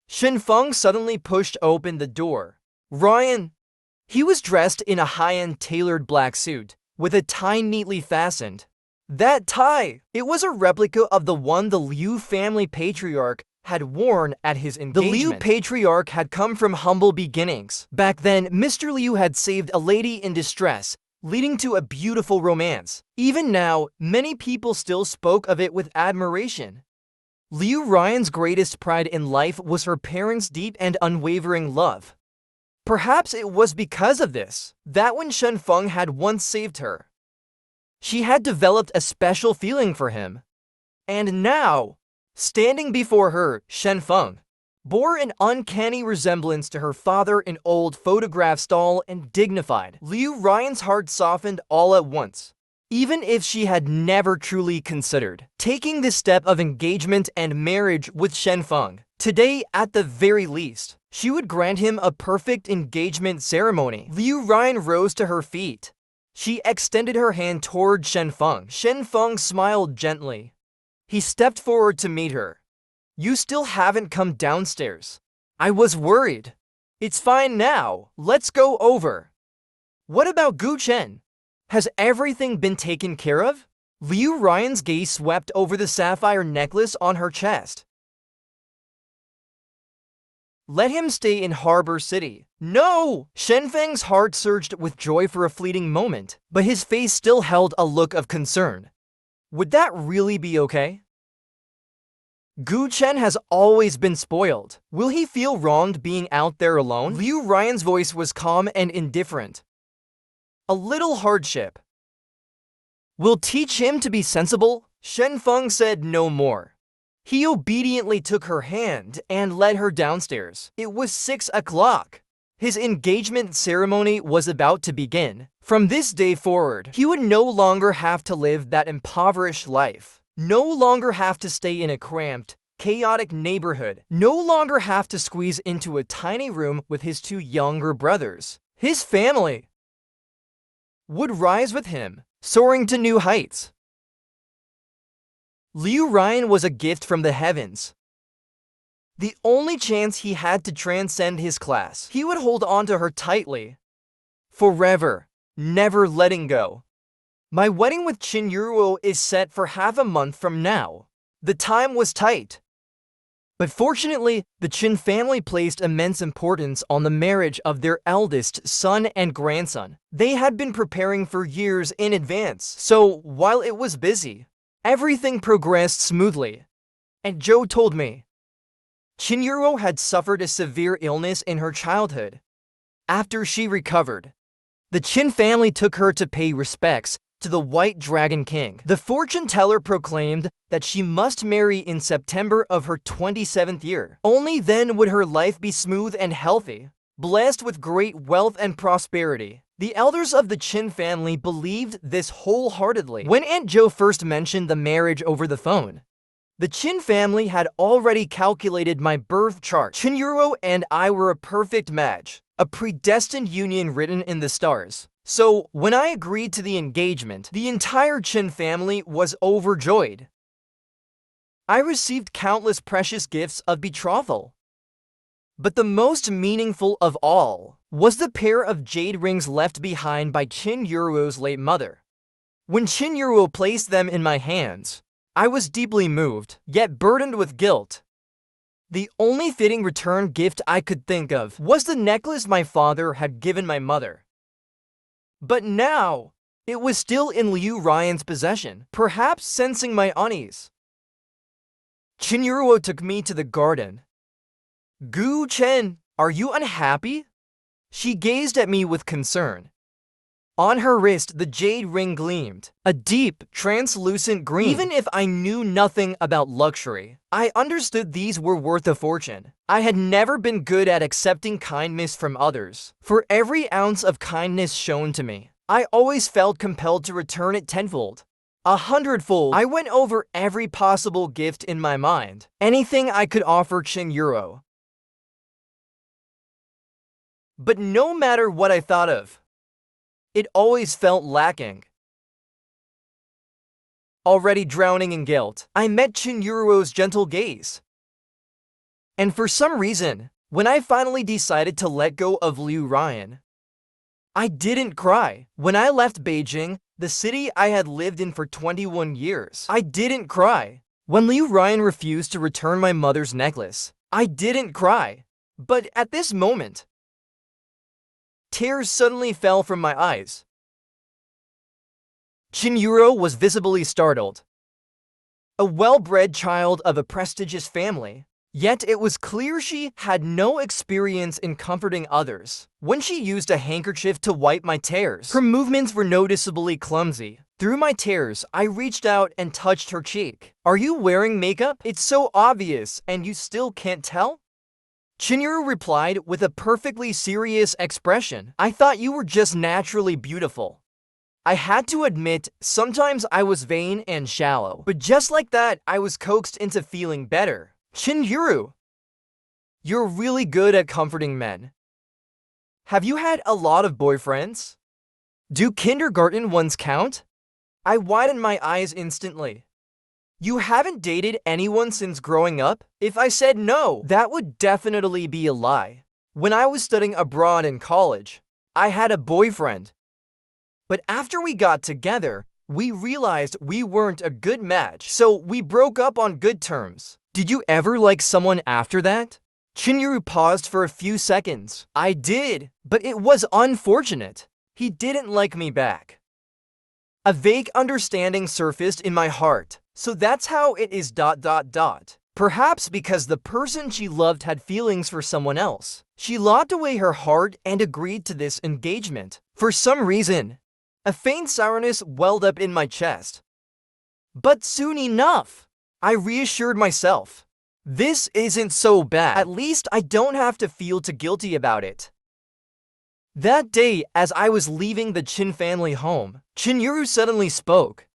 Shen Feng suddenly pushed open the door. Ruyan. He was dressed in a high-end tailored black suit, with a tie neatly fastened. That tie! It was a replica of the one the Liu family patriarch had worn at his engagement. The Liu patriarch had come from humble beginnings. Back then, Mr. Liu had saved a lady in distress, leading to a beautiful romance. Even now, many people still spoke of it with admiration. Liu Ruyan's greatest pride in life was her parents' deep and unwavering love. Perhaps it was because of this that when Shen Feng had once saved her, she had developed a special feeling for him. And now, standing before her, Shen Feng bore an uncanny resemblance to her father in old photographs, tall and dignified. Liu Ruyan's heart softened all at once, even if she had never truly considered taking this step of engagement and marriage with Shen Feng. Today, at the very least, she would grant him a perfect engagement ceremony. Liu Ruyan rose to her feet. She extended her hand toward Shen Feng. Shen Feng smiled gently. He stepped forward to meet her. You still haven't come downstairs. I was worried. It's fine now. Let's go over. What about Gu Chen? Has everything been taken care of? Liu Ruyan's gaze swept over the sapphire necklace on her chest. Let him stay in Harbor City. No! Shen Feng's heart surged with joy for a fleeting moment, but his face still held a look of concern. Would that really be okay? Gu Chen has always been spoiled. Will he feel wronged being out there alone? Liu Ruyan's voice was calm and indifferent. A little hardship. We'll teach him to be sensible. Shen Feng said no more. He obediently took her hand and led her downstairs. It was 6 o'clock. His engagement ceremony was about to begin. From this day forward, he would no longer have to live that impoverished life. No longer have to stay in a cramped, chaotic neighborhood. No longer have to squeeze into a tiny room with his 2 younger brothers. His family would rise with him, soaring to new heights. Liu Ruyan was a gift from the heavens. The only chance he had to transcend his class. He would hold on to her tightly. Forever, never letting go. My wedding with Qin Yuruo is set for half a month from now. The time was tight. But fortunately, the Qin family placed immense importance on the marriage of their eldest son and grandson. They had been preparing for years in advance, so while it was busy, everything progressed smoothly. And Joe told me, Qin Yuruo had suffered a severe illness in her childhood. After she recovered, the Qin family took her to pay respects to the White Dragon King. The fortune teller proclaimed that she must marry in September of her 27th year. Only then would her life be smooth and healthy, blessed with great wealth and prosperity. The elders of the Qin family believed this wholeheartedly. When Aunt Jo first mentioned the marriage over the phone, the Qin family had already calculated my birth chart. Qin Yuruo and I were a perfect match, a predestined union written in the stars. So, when I agreed to the engagement, the entire Qin family was overjoyed. I received countless precious gifts of betrothal. But the most meaningful of all was the pair of jade rings left behind by Qin Yuruo's late mother. When Qin Yuruo placed them in my hands, I was deeply moved, yet burdened with guilt. The only fitting return gift I could think of was the necklace my father had given my mother. But now, it was still in Liu Ruyan's possession, perhaps sensing my unease. Qin Yuruo took me to the garden. Gu Chen, are you unhappy? She gazed at me with concern. On her wrist, the jade ring gleamed, a deep, translucent green. Even if I knew nothing about luxury, I understood these were worth a fortune. I had never been good at accepting kindness from others. For every ounce of kindness shown to me, I always felt compelled to return it tenfold. 100-fold. I went over every possible gift in my mind, anything I could offer Shen Ru. But no matter what I thought of, it always felt lacking. Already drowning in guilt, I met Shen Ru's gentle gaze. And for some reason, when I finally decided to let go of Liu Ruyan, I didn't cry. When I left Beijing, the city I had lived in for 21 years, I didn't cry. When Liu Ruyan refused to return my mother's necklace, I didn't cry. But at this moment, tears suddenly fell from my eyes. Shen Ru was visibly startled. A well-bred child of a prestigious family, yet it was clear she had no experience in comforting others. When she used a handkerchief to wipe my tears, her movements were noticeably clumsy. Through my tears, I reached out and touched her cheek. "Are you wearing makeup? It's so obvious, and you still can't tell?" Shen Ru replied with a perfectly serious expression. "I thought you were just naturally beautiful." I had to admit, sometimes I was vain and shallow. But just like that, I was coaxed into feeling better. "Shen Ru, you're really good at comforting men. Have you had a lot of boyfriends? Do kindergarten ones count?" I widened my eyes instantly. "You haven't dated anyone since growing up?" If I said no, that would definitely be a lie. When I was studying abroad in college, I had a boyfriend. But after we got together, we realized we weren't a good match, so we broke up on good terms. "Did you ever like someone after that?" Shen Ru paused for a few seconds. "I did, but it was unfortunate. He didn't like me back." A vague understanding surfaced in my heart. So that's how it is ... Perhaps because the person she loved had feelings for someone else. She locked away her heart and agreed to this engagement. For some reason, a faint sourness welled up in my chest. But soon enough, I reassured myself. This isn't so bad. At least I don't have to feel too guilty about it. That day, as I was leaving the Qin family home, Shen Ru suddenly spoke.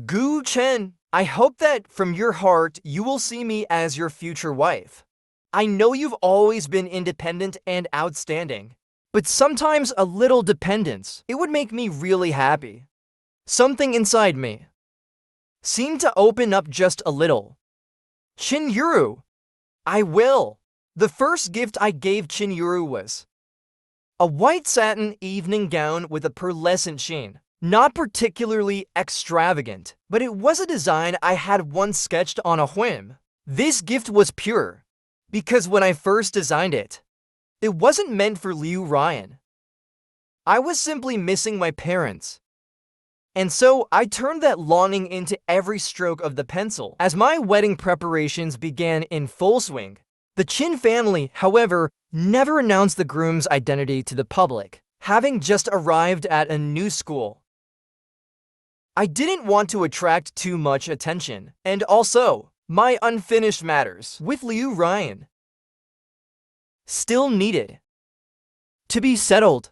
"Gu Chen, I hope that from your heart you will see me as your future wife. I know you've always been independent and outstanding, but sometimes a little dependence, it would make me really happy." Something inside me seemed to open up just a little. "Shen Ru, I will." The first gift I gave Shen Ru was a white satin evening gown with a pearlescent sheen. Not particularly extravagant, but it was a design I had once sketched on a whim. This gift was pure, because when I first designed it, it wasn't meant for Liu Ruyan. I was simply missing my parents. And so I turned that longing into every stroke of the pencil. As my wedding preparations began in full swing, the Qin family, however, never announced the groom's identity to the public. Having just arrived at a new school, I didn't want to attract too much attention, and also, my unfinished matters with Liu Ruyan still needed to be settled.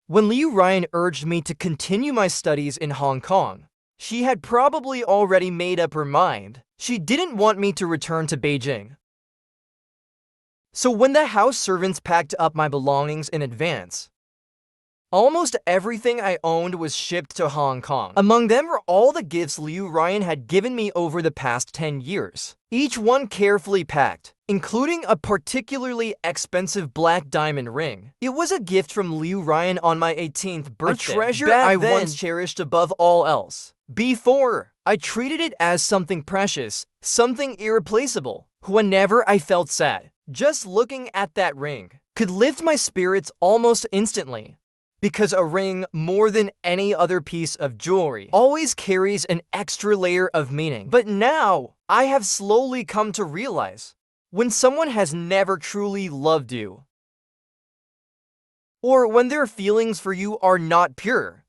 When Liu Ruyan urged me to continue my studies in Hong Kong, she had probably already made up her mind. She didn't want me to return to Beijing. So when the house servants packed up my belongings in advance, almost everything I owned was shipped to Hong Kong. Among them were all the gifts Liu Ruyan had given me over the past 10 years, each one carefully packed, including a particularly expensive black diamond ring. It was a gift from Liu Ruyan on my 18th birthday, a treasure I once cherished above all else. Before, I treated it as something precious, something irreplaceable. Whenever I felt sad, just looking at that ring could lift my spirits almost instantly. Because a ring, more than any other piece of jewelry, always carries an extra layer of meaning. But now, I have slowly come to realize, when someone has never truly loved you, or when their feelings for you are not pure,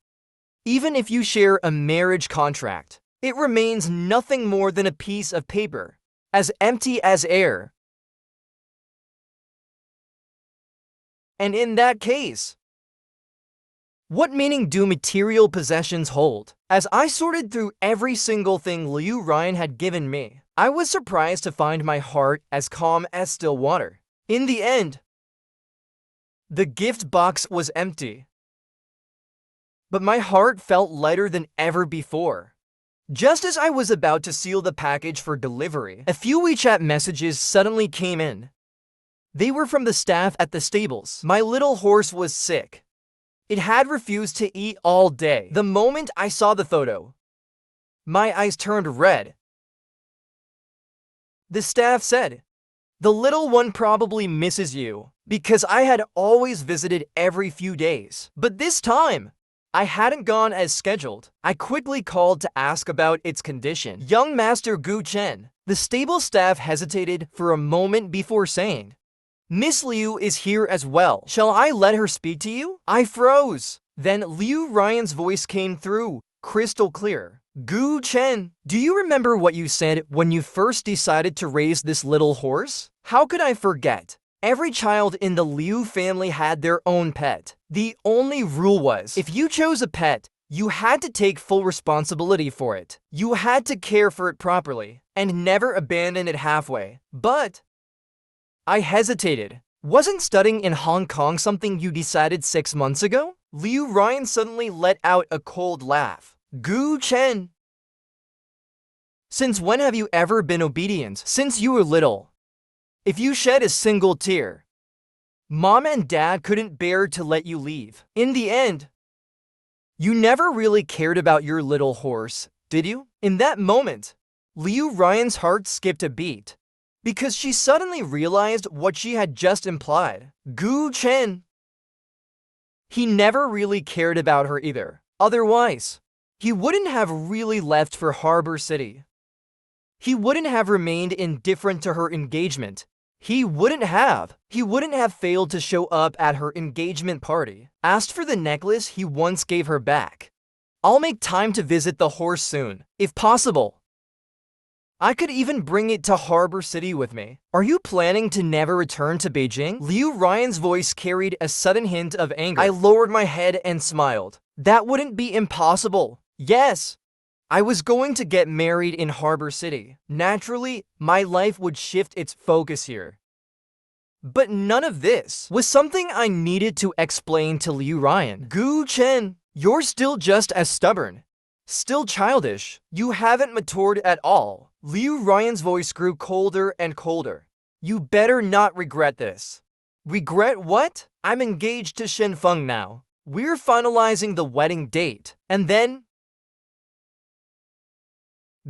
even if you share a marriage contract, it remains nothing more than a piece of paper, as empty as air. And in that case, What meaning do material possessions hold? As I sorted through every single thing Liu Ryan had given me, I was surprised to find my heart as calm as still water. In the end, the gift box was empty, but my heart felt lighter than ever before. Just as I was about to seal the package for delivery, a few WeChat messages suddenly came in. They were from the staff at the stables. My little horse was sick. It had refused to eat all day. The moment I saw the photo, my eyes turned red. The staff said, "The little one probably misses you," because I had always visited every few days. But this time, I hadn't gone as scheduled. I quickly called to ask about its condition. Young Master Gu Chen. The stable staff hesitated for a moment before saying, "Miss Liu is here as well. Shall I let her speak to you?" I froze. Then Liu Ryan's voice came through, crystal clear. "Gu Chen, do you remember what you said when you first decided to raise this little horse?" How could I forget? Every child in the Liu family had their own pet. The only rule was, if you chose a pet, you had to take full responsibility for it. You had to care for it properly, and never abandon it halfway. But I hesitated. Wasn't studying in Hong Kong something you decided 6 months ago? Liu Ryan suddenly let out a cold laugh. "Gu Chen, since when have you ever been obedient? Since you were little. If you shed a single tear, Mom and Dad couldn't bear to let you leave. In the end, you never really cared about your little horse, did you?" In that moment, Liu Ryan's heart skipped a beat, because she suddenly realized what she had just implied. Gu Chen, he never really cared about her either. Otherwise, he wouldn't have really left for Harbor City. He wouldn't have remained indifferent to her engagement. He wouldn't have failed to show up at her engagement party. Asked for the necklace he once gave her back. I'll make time to visit the horse soon, if possible. I could even bring it to Harbor City with me. Are you planning to never return to Beijing? Liu Ryan's voice carried a sudden hint of anger. I lowered my head and smiled. That wouldn't be impossible. Yes, I was going to get married in Harbor City. Naturally, my life would shift its focus here. But none of this was something I needed to explain to Liu Ryan. Gu Chen, you're still just as stubborn. Still childish. You haven't matured at all. Liu Ryan's voice grew colder and colder. You better not regret this. Regret what? I'm engaged to Shen Feng now. We're finalizing the wedding date. And then,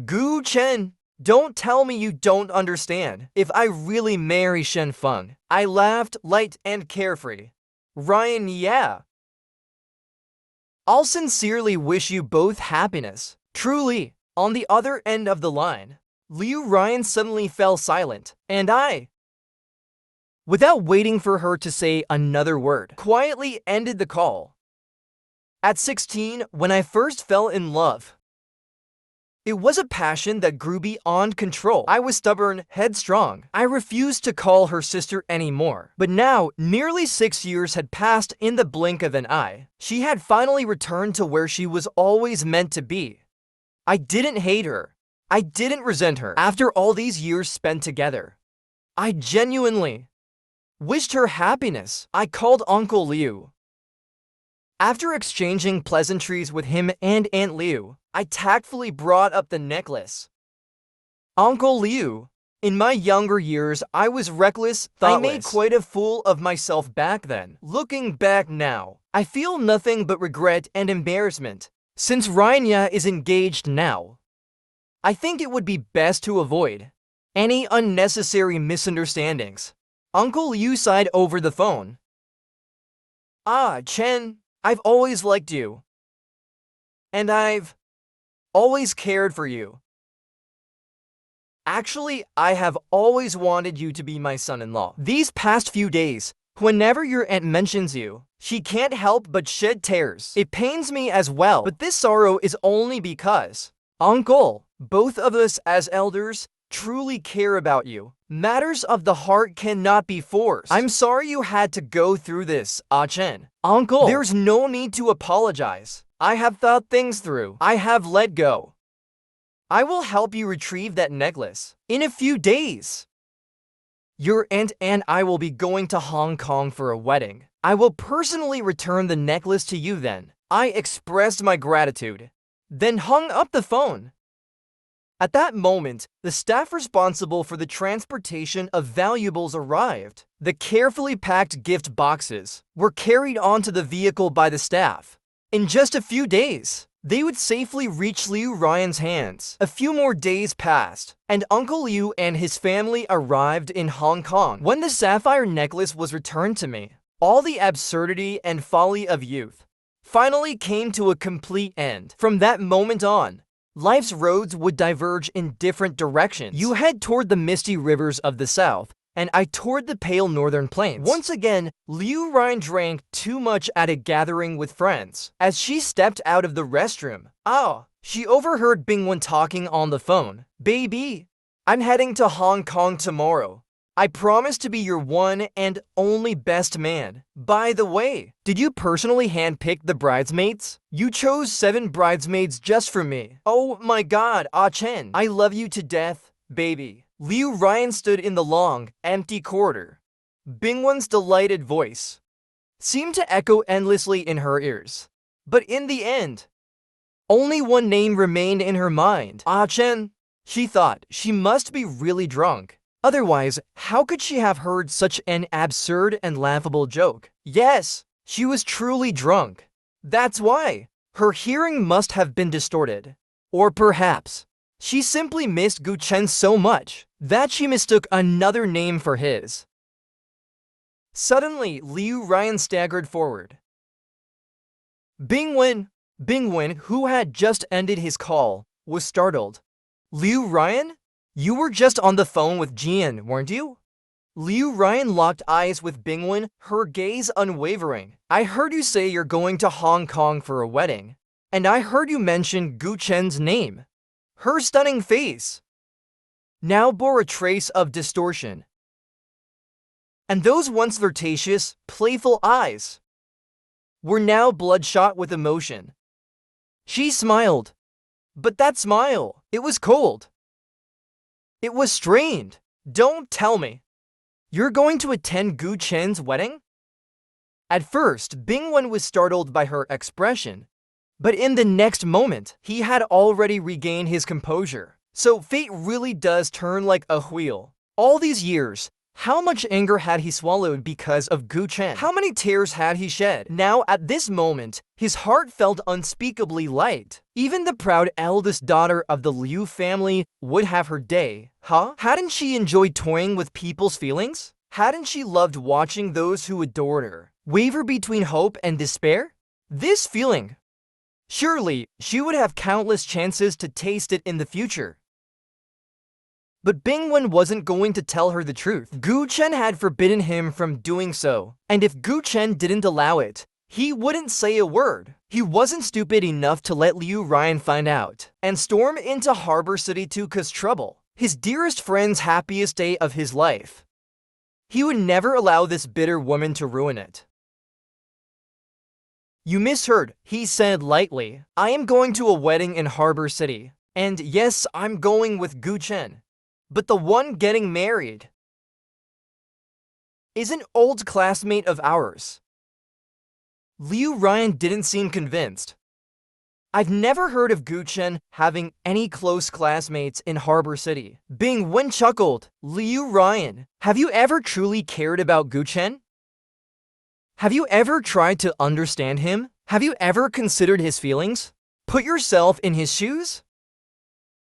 Gu Chen, don't tell me you don't understand. If I really marry Shen Feng, I laughed, light and carefree. Ryan, yeah. I'll sincerely wish you both happiness. Truly. On the other end of the line, Liu Ryan suddenly fell silent, and I, without waiting for her to say another word, quietly ended the call. At 16, when I first fell in love, it was a passion that grew beyond control. I was stubborn, headstrong. I refused to call her sister anymore. But now, nearly 6 years had passed in the blink of an eye. She had finally returned to where she was always meant to be. I didn't hate her. I didn't resent her. After all these years spent together, I genuinely wished her happiness. I called Uncle Liu. After exchanging pleasantries with him and Aunt Liu, I tactfully brought up the necklace. Uncle Liu, in my younger years, I was reckless, thoughtless. I made quite a fool of myself back then. Looking back now, I feel nothing but regret and embarrassment. Since Ruyan is engaged now, I think it would be best to avoid any unnecessary misunderstandings. Uncle Liu sighed over the phone. Ah, Chen, I've always liked you. And I've always cared for you. Actually, I have always wanted you to be my son-in-law. These past few days, whenever your aunt mentions you, she can't help but shed tears. It pains me as well, but this sorrow is only because, Uncle, both of us as elders truly care about you. Matters of the heart cannot be forced. I'm sorry you had to go through this, Chen. Uncle, there's no need to apologize. I have thought things through. I have let go. I will help you retrieve that necklace in a few days. Your aunt and I will be going to Hong Kong for a wedding. I will personally return the necklace to you then. I expressed my gratitude, then hung up the phone. At that moment, the staff responsible for the transportation of valuables arrived. The carefully packed gift boxes were carried onto the vehicle by the staff. In just a few days, they would safely reach Liu Ruyan's hands. A few more days passed, and Uncle Liu and his family arrived in Hong Kong. When the sapphire necklace was returned to me, all the absurdity and folly of youth finally came to a complete end. From that moment on, life's roads would diverge in different directions. You head toward the misty rivers of the south, and I toward the pale northern plains. Once again, Liu Ruyan drank too much at a gathering with friends. As she stepped out of the restroom, she overheard Bingwen talking on the phone. Baby, I'm heading to Hong Kong tomorrow. I promise to be your one and only best man. By the way, did you personally handpick the bridesmaids? You chose 7 bridesmaids just for me. Oh my god, Chen, I love you to death, baby. Liu Ruyan stood in the long, empty corridor. Bingwen's delighted voice seemed to echo endlessly in her ears. But in the end, only one name remained in her mind. Chen. She thought she must be really drunk. Otherwise, how could she have heard such an absurd and laughable joke? Yes, she was truly drunk. That's why her hearing must have been distorted. Or perhaps she simply missed Gu Chen so much that she mistook another name for his. Suddenly, Liu Ruyan staggered forward. Bingwen, who had just ended his call, was startled. Liu Ruyan? You were just on the phone with Jian, weren't you? Liu Ruyan locked eyes with Bingwen, her gaze unwavering. I heard you say you're going to Hong Kong for a wedding, and I heard you mention Gu Chen's name. Her stunning face now bore a trace of distortion, and those once flirtatious, playful eyes were now bloodshot with emotion. She smiled, but that smile, it was cold. It was strained. Don't tell me you're going to attend Gu Chen's wedding? At first, Bingwen was startled by her expression, but in the next moment, he had already regained his composure. So fate really does turn like a wheel. All these years, how much anger had he swallowed because of Gu Chen? How many tears had he shed? Now, at this moment, his heart felt unspeakably light. Even the proud eldest daughter of the Liu family would have her day. Hadn't she enjoyed toying with people's feelings? Hadn't she loved watching those who adored her waver between hope and despair? This feeling, surely she would have countless chances to taste it in the future. But Bingwen wasn't going to tell her the truth. Gu Chen had forbidden him from doing so, and if Gu Chen didn't allow it, he wouldn't say a word. He wasn't stupid enough to let Liu Ruyan find out and storm into Harbor City to cause trouble, his dearest friend's happiest day of his life. He would never allow this bitter woman to ruin it. You misheard, he said lightly. I am going to a wedding in Harbor City, and yes, I'm going with Gu Chen. But the one getting married is an old classmate of ours. Liu Ruyan didn't seem convinced. I've never heard of Gu Chen having any close classmates in Harbor City. Bingwen chuckled. Liu Ruyan, have you ever truly cared about Gu Chen? Have you ever tried to understand him? Have you ever considered his feelings? Put yourself in his shoes?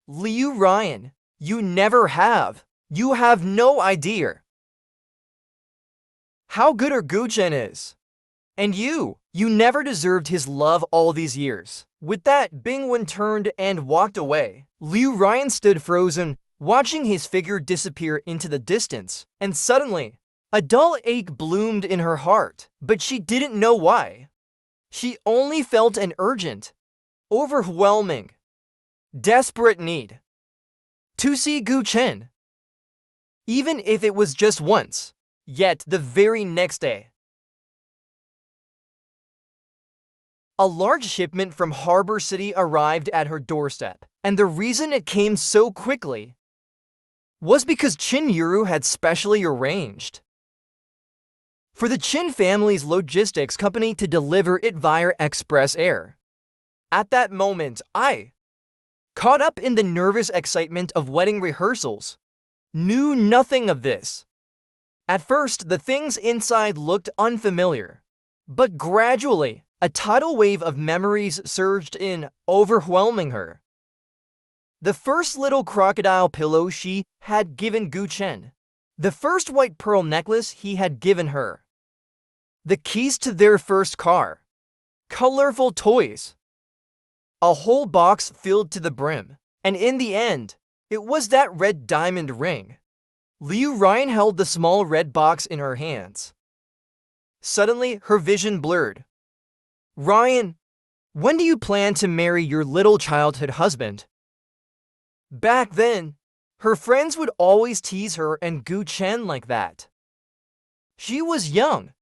Liu Ruyan, you never have. You have no idea how good our Gu Chen is. And you never deserved his love all these years. With that, Bingwen turned and walked away. Liu Ruyan stood frozen, watching his figure disappear into the distance. And suddenly, a dull ache bloomed in her heart, but she didn't know why. She only felt an urgent, overwhelming, desperate need to see Gu Chen, even if it was just once. Yet the very next day, a large shipment from Harbor City arrived at her doorstep, and the reason it came so quickly was because Qin Yuru had specially arranged for the Qin family's logistics company to deliver it via express air. At that moment, I, caught up in the nervous excitement of wedding rehearsals, knew nothing of this. At first, the things inside looked unfamiliar, but gradually, a tidal wave of memories surged in, overwhelming her. The first little crocodile pillow she had given Gu Chen, the first white pearl necklace he had given her, the keys to their first car, colorful toys, a whole box filled to the brim, and in the end, it was that red diamond ring. Liu Ruyan held the small red box in her hands. Suddenly, her vision blurred. "Ruyan, when do you plan to marry your little childhood husband?" Back then, her friends would always tease her and Gu Chen like that. She was young,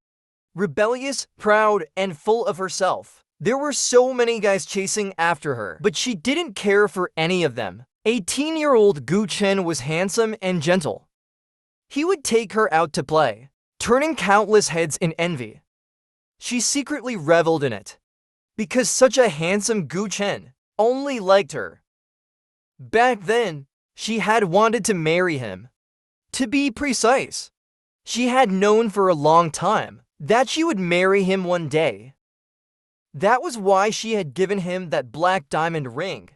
rebellious, proud, and full of herself. There were so many guys chasing after her, but she didn't care for any of them. 18-year-old Gu Chen was handsome and gentle. He would take her out to play, turning countless heads in envy. She secretly reveled in it, because such a handsome Gu Chen only liked her. Back then, she had wanted to marry him. To be precise, she had known for a long time that she would marry him one day. That was why she had given him that black diamond ring.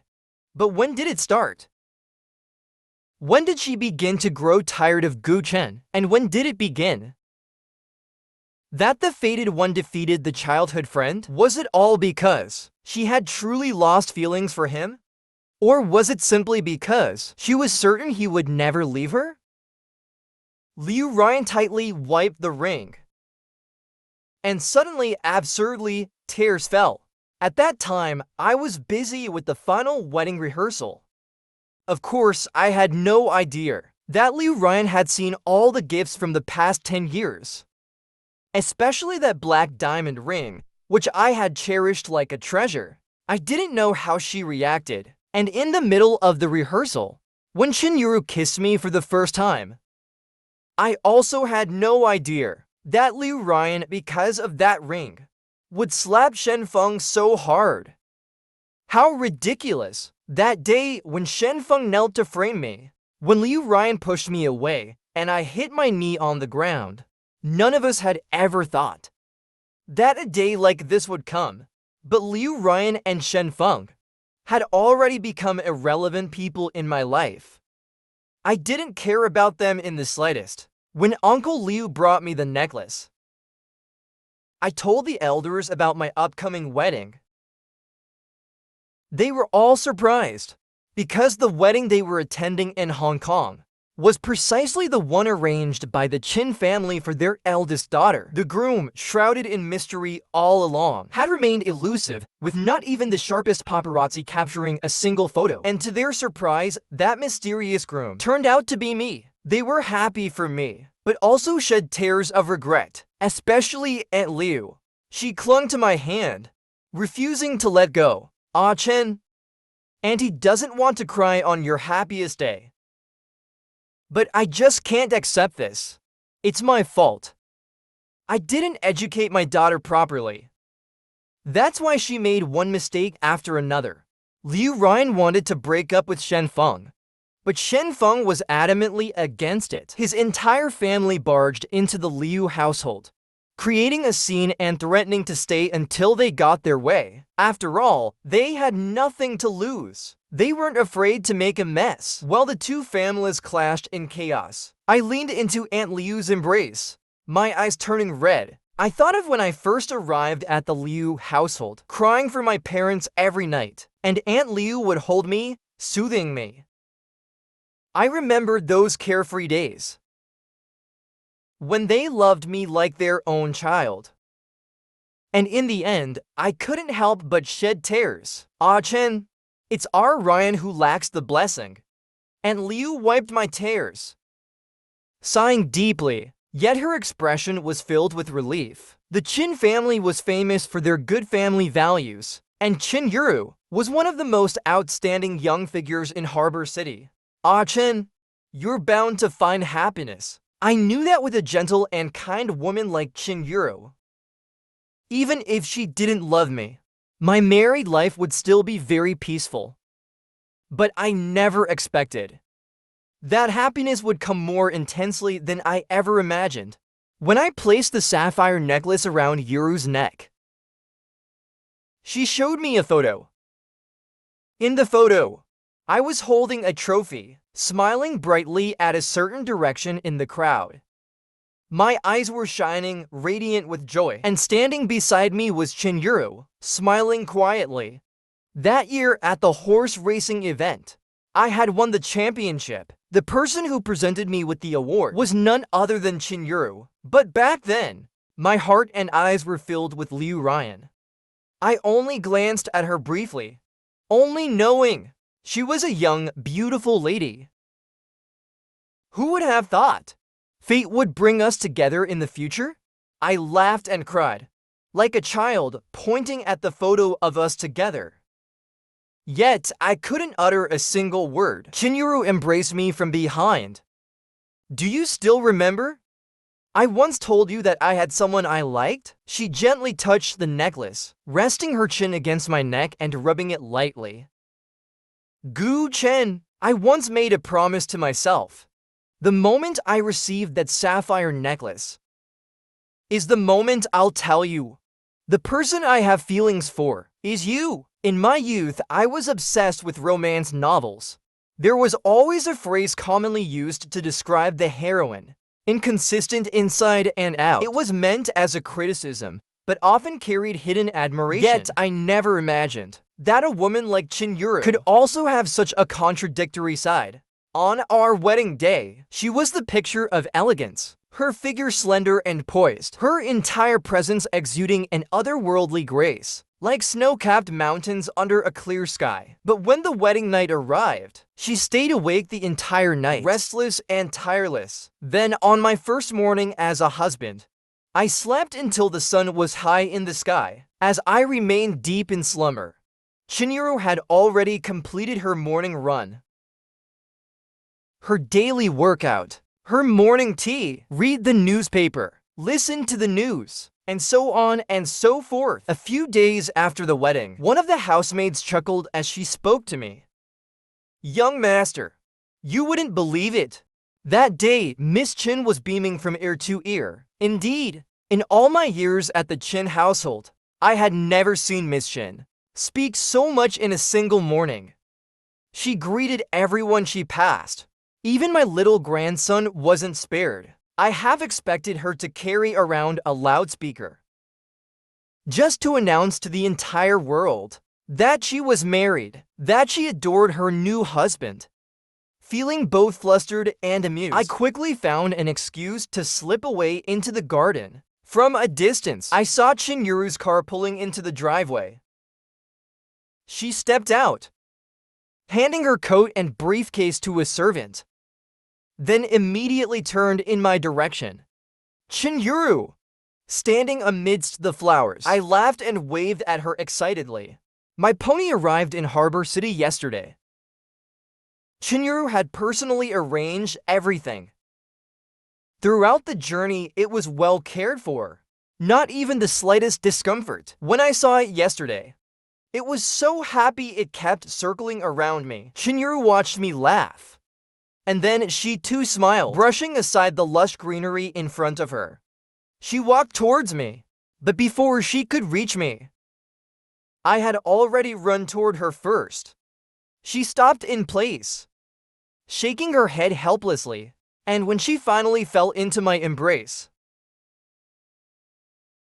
But when did it start? When did she begin to grow tired of Gu Chen, and when did it begin that the fated one defeated the childhood friend? Was it all because she had truly lost feelings for him? Or was it simply because she was certain he would never leave her? Liu Ruyan tightly wiped the ring, and suddenly, absurdly, tears fell. At that time, I was busy with the final wedding rehearsal. Of course, I had no idea that Liu Ruyan had seen all the gifts from the past 10 years. Especially that black diamond ring, which I had cherished like a treasure. I didn't know how she reacted, and in the middle of the rehearsal, when Qin Yuru kissed me for the first time, I also had no idea that Liu Ruyan, because of that ring, would slap Shen Feng so hard. How ridiculous! That day when Shen Feng knelt to frame me, when Liu Ruyan pushed me away and I hit my knee on the ground, none of us had ever thought that a day like this would come. But Liu Ruyan and Shen Feng had already become irrelevant people in my life. I didn't care about them in the slightest. When Uncle Liu brought me the necklace, I told the elders about my upcoming wedding. They were all surprised, because the wedding they were attending in Hong Kong was precisely the one arranged by the Qin family for their eldest daughter. The groom, shrouded in mystery all along, had remained elusive, with not even the sharpest paparazzi capturing a single photo. And to their surprise, that mysterious groom turned out to be me. They were happy for me, but also shed tears of regret, especially Aunt Liu. She clung to my hand, refusing to let go. "Ah, Chen, Auntie doesn't want to cry on your happiest day. But I just can't accept this. It's my fault. I didn't educate my daughter properly. That's why she made one mistake after another." Liu Ruyan wanted to break up with Shen Feng, but Shen Feng was adamantly against it. His entire family barged into the Liu household, creating a scene and threatening to stay until they got their way. After all, they had nothing to lose. They weren't afraid to make a mess. While the two families clashed in chaos, I leaned into Aunt Liu's embrace, my eyes turning red. I thought of when I first arrived at the Liu household, crying for my parents every night, and Aunt Liu would hold me, soothing me. I remembered those carefree days, when they loved me like their own child. And in the end, I couldn't help but shed tears. "Ah, Chen, it's our Ruyan who lacks the blessing. and Liu wiped my tears, sighing deeply, yet her expression was filled with relief. The Qin family was famous for their good family values, and Qin Yuru was one of the most outstanding young figures in Harbor City. Ah Chen, you're bound to find happiness. I knew that with a gentle and kind woman like Qin Yuru. Even if she didn't love me, my married life would still be very peaceful. But I never expected that happiness would come more intensely than I ever imagined. When I placed the sapphire necklace around Yuru's neck, she showed me a photo. In the photo, I was holding a trophy, smiling brightly at a certain direction in the crowd. My eyes were shining, radiant with joy, and standing beside me was Qin Yuru, smiling quietly. That year at the horse racing event, I had won the championship. The person who presented me with the award was none other than Qin Yuru. But back then, my heart and eyes were filled with Liu Ruyan. I only glanced at her briefly, only knowing she was a young, beautiful lady. Who would have thought fate would bring us together in the future? I laughed and cried, like a child pointing at the photo of us together. Yet, I couldn't utter a single word. Qin Yuru embraced me from behind. Do you still remember? I once told you that I had someone I liked? She gently touched the necklace, resting her chin against my neck and rubbing it lightly. Gu Chen, I once made a promise to myself. The moment I received that sapphire necklace is the moment I'll tell you. The person I have feelings for is you. In my youth, I was obsessed with romance novels. There was always a phrase commonly used to describe the heroine: inconsistent inside and out. It was meant as a criticism, but often carried hidden admiration. Yet I never imagined that a woman like Qin Yuru could also have such a contradictory side. On our wedding day, she was the picture of elegance, her figure slender and poised, her entire presence exuding an otherworldly grace, like snow-capped mountains under a clear sky. But when the wedding night arrived, she stayed awake the entire night, restless and tireless. Then, on my first morning as a husband, I slept until the sun was high in the sky. As I remained deep in slumber, Qin Yuru had already completed her morning run, her daily workout, her morning tea, read the newspaper, listen to the news, and so on and so forth. A few days after the wedding, one of the housemaids chuckled as she spoke to me. Young master, you wouldn't believe it. That day, Miss Qin was beaming from ear to ear. Indeed, in all my years at the Qin household, I had never seen Miss Qin speak so much in a single morning. She greeted everyone she passed. Even my little grandson wasn't spared. I half expected her to carry around a loudspeaker, just to announce to the entire world that she was married, that she adored her new husband. Feeling both flustered and amused, I quickly found an excuse to slip away into the garden. From a distance, I saw Qin Yuru's car pulling into the driveway. She stepped out, handing her coat and briefcase to a servant, then immediately turned in my direction. Qin Yuru, standing amidst the flowers. I laughed and waved at her excitedly. My pony arrived in Harbor City yesterday. Qin Yuru had personally arranged everything. Throughout the journey, it was well cared for. Not even the slightest discomfort. When I saw it yesterday, it was so happy it kept circling around me. Qin Yuru watched me laugh, and then she too smiled, brushing aside the lush greenery in front of her. She walked towards me, but before she could reach me, I had already run toward her first. She stopped in place, shaking her head helplessly, and when she finally fell into my embrace,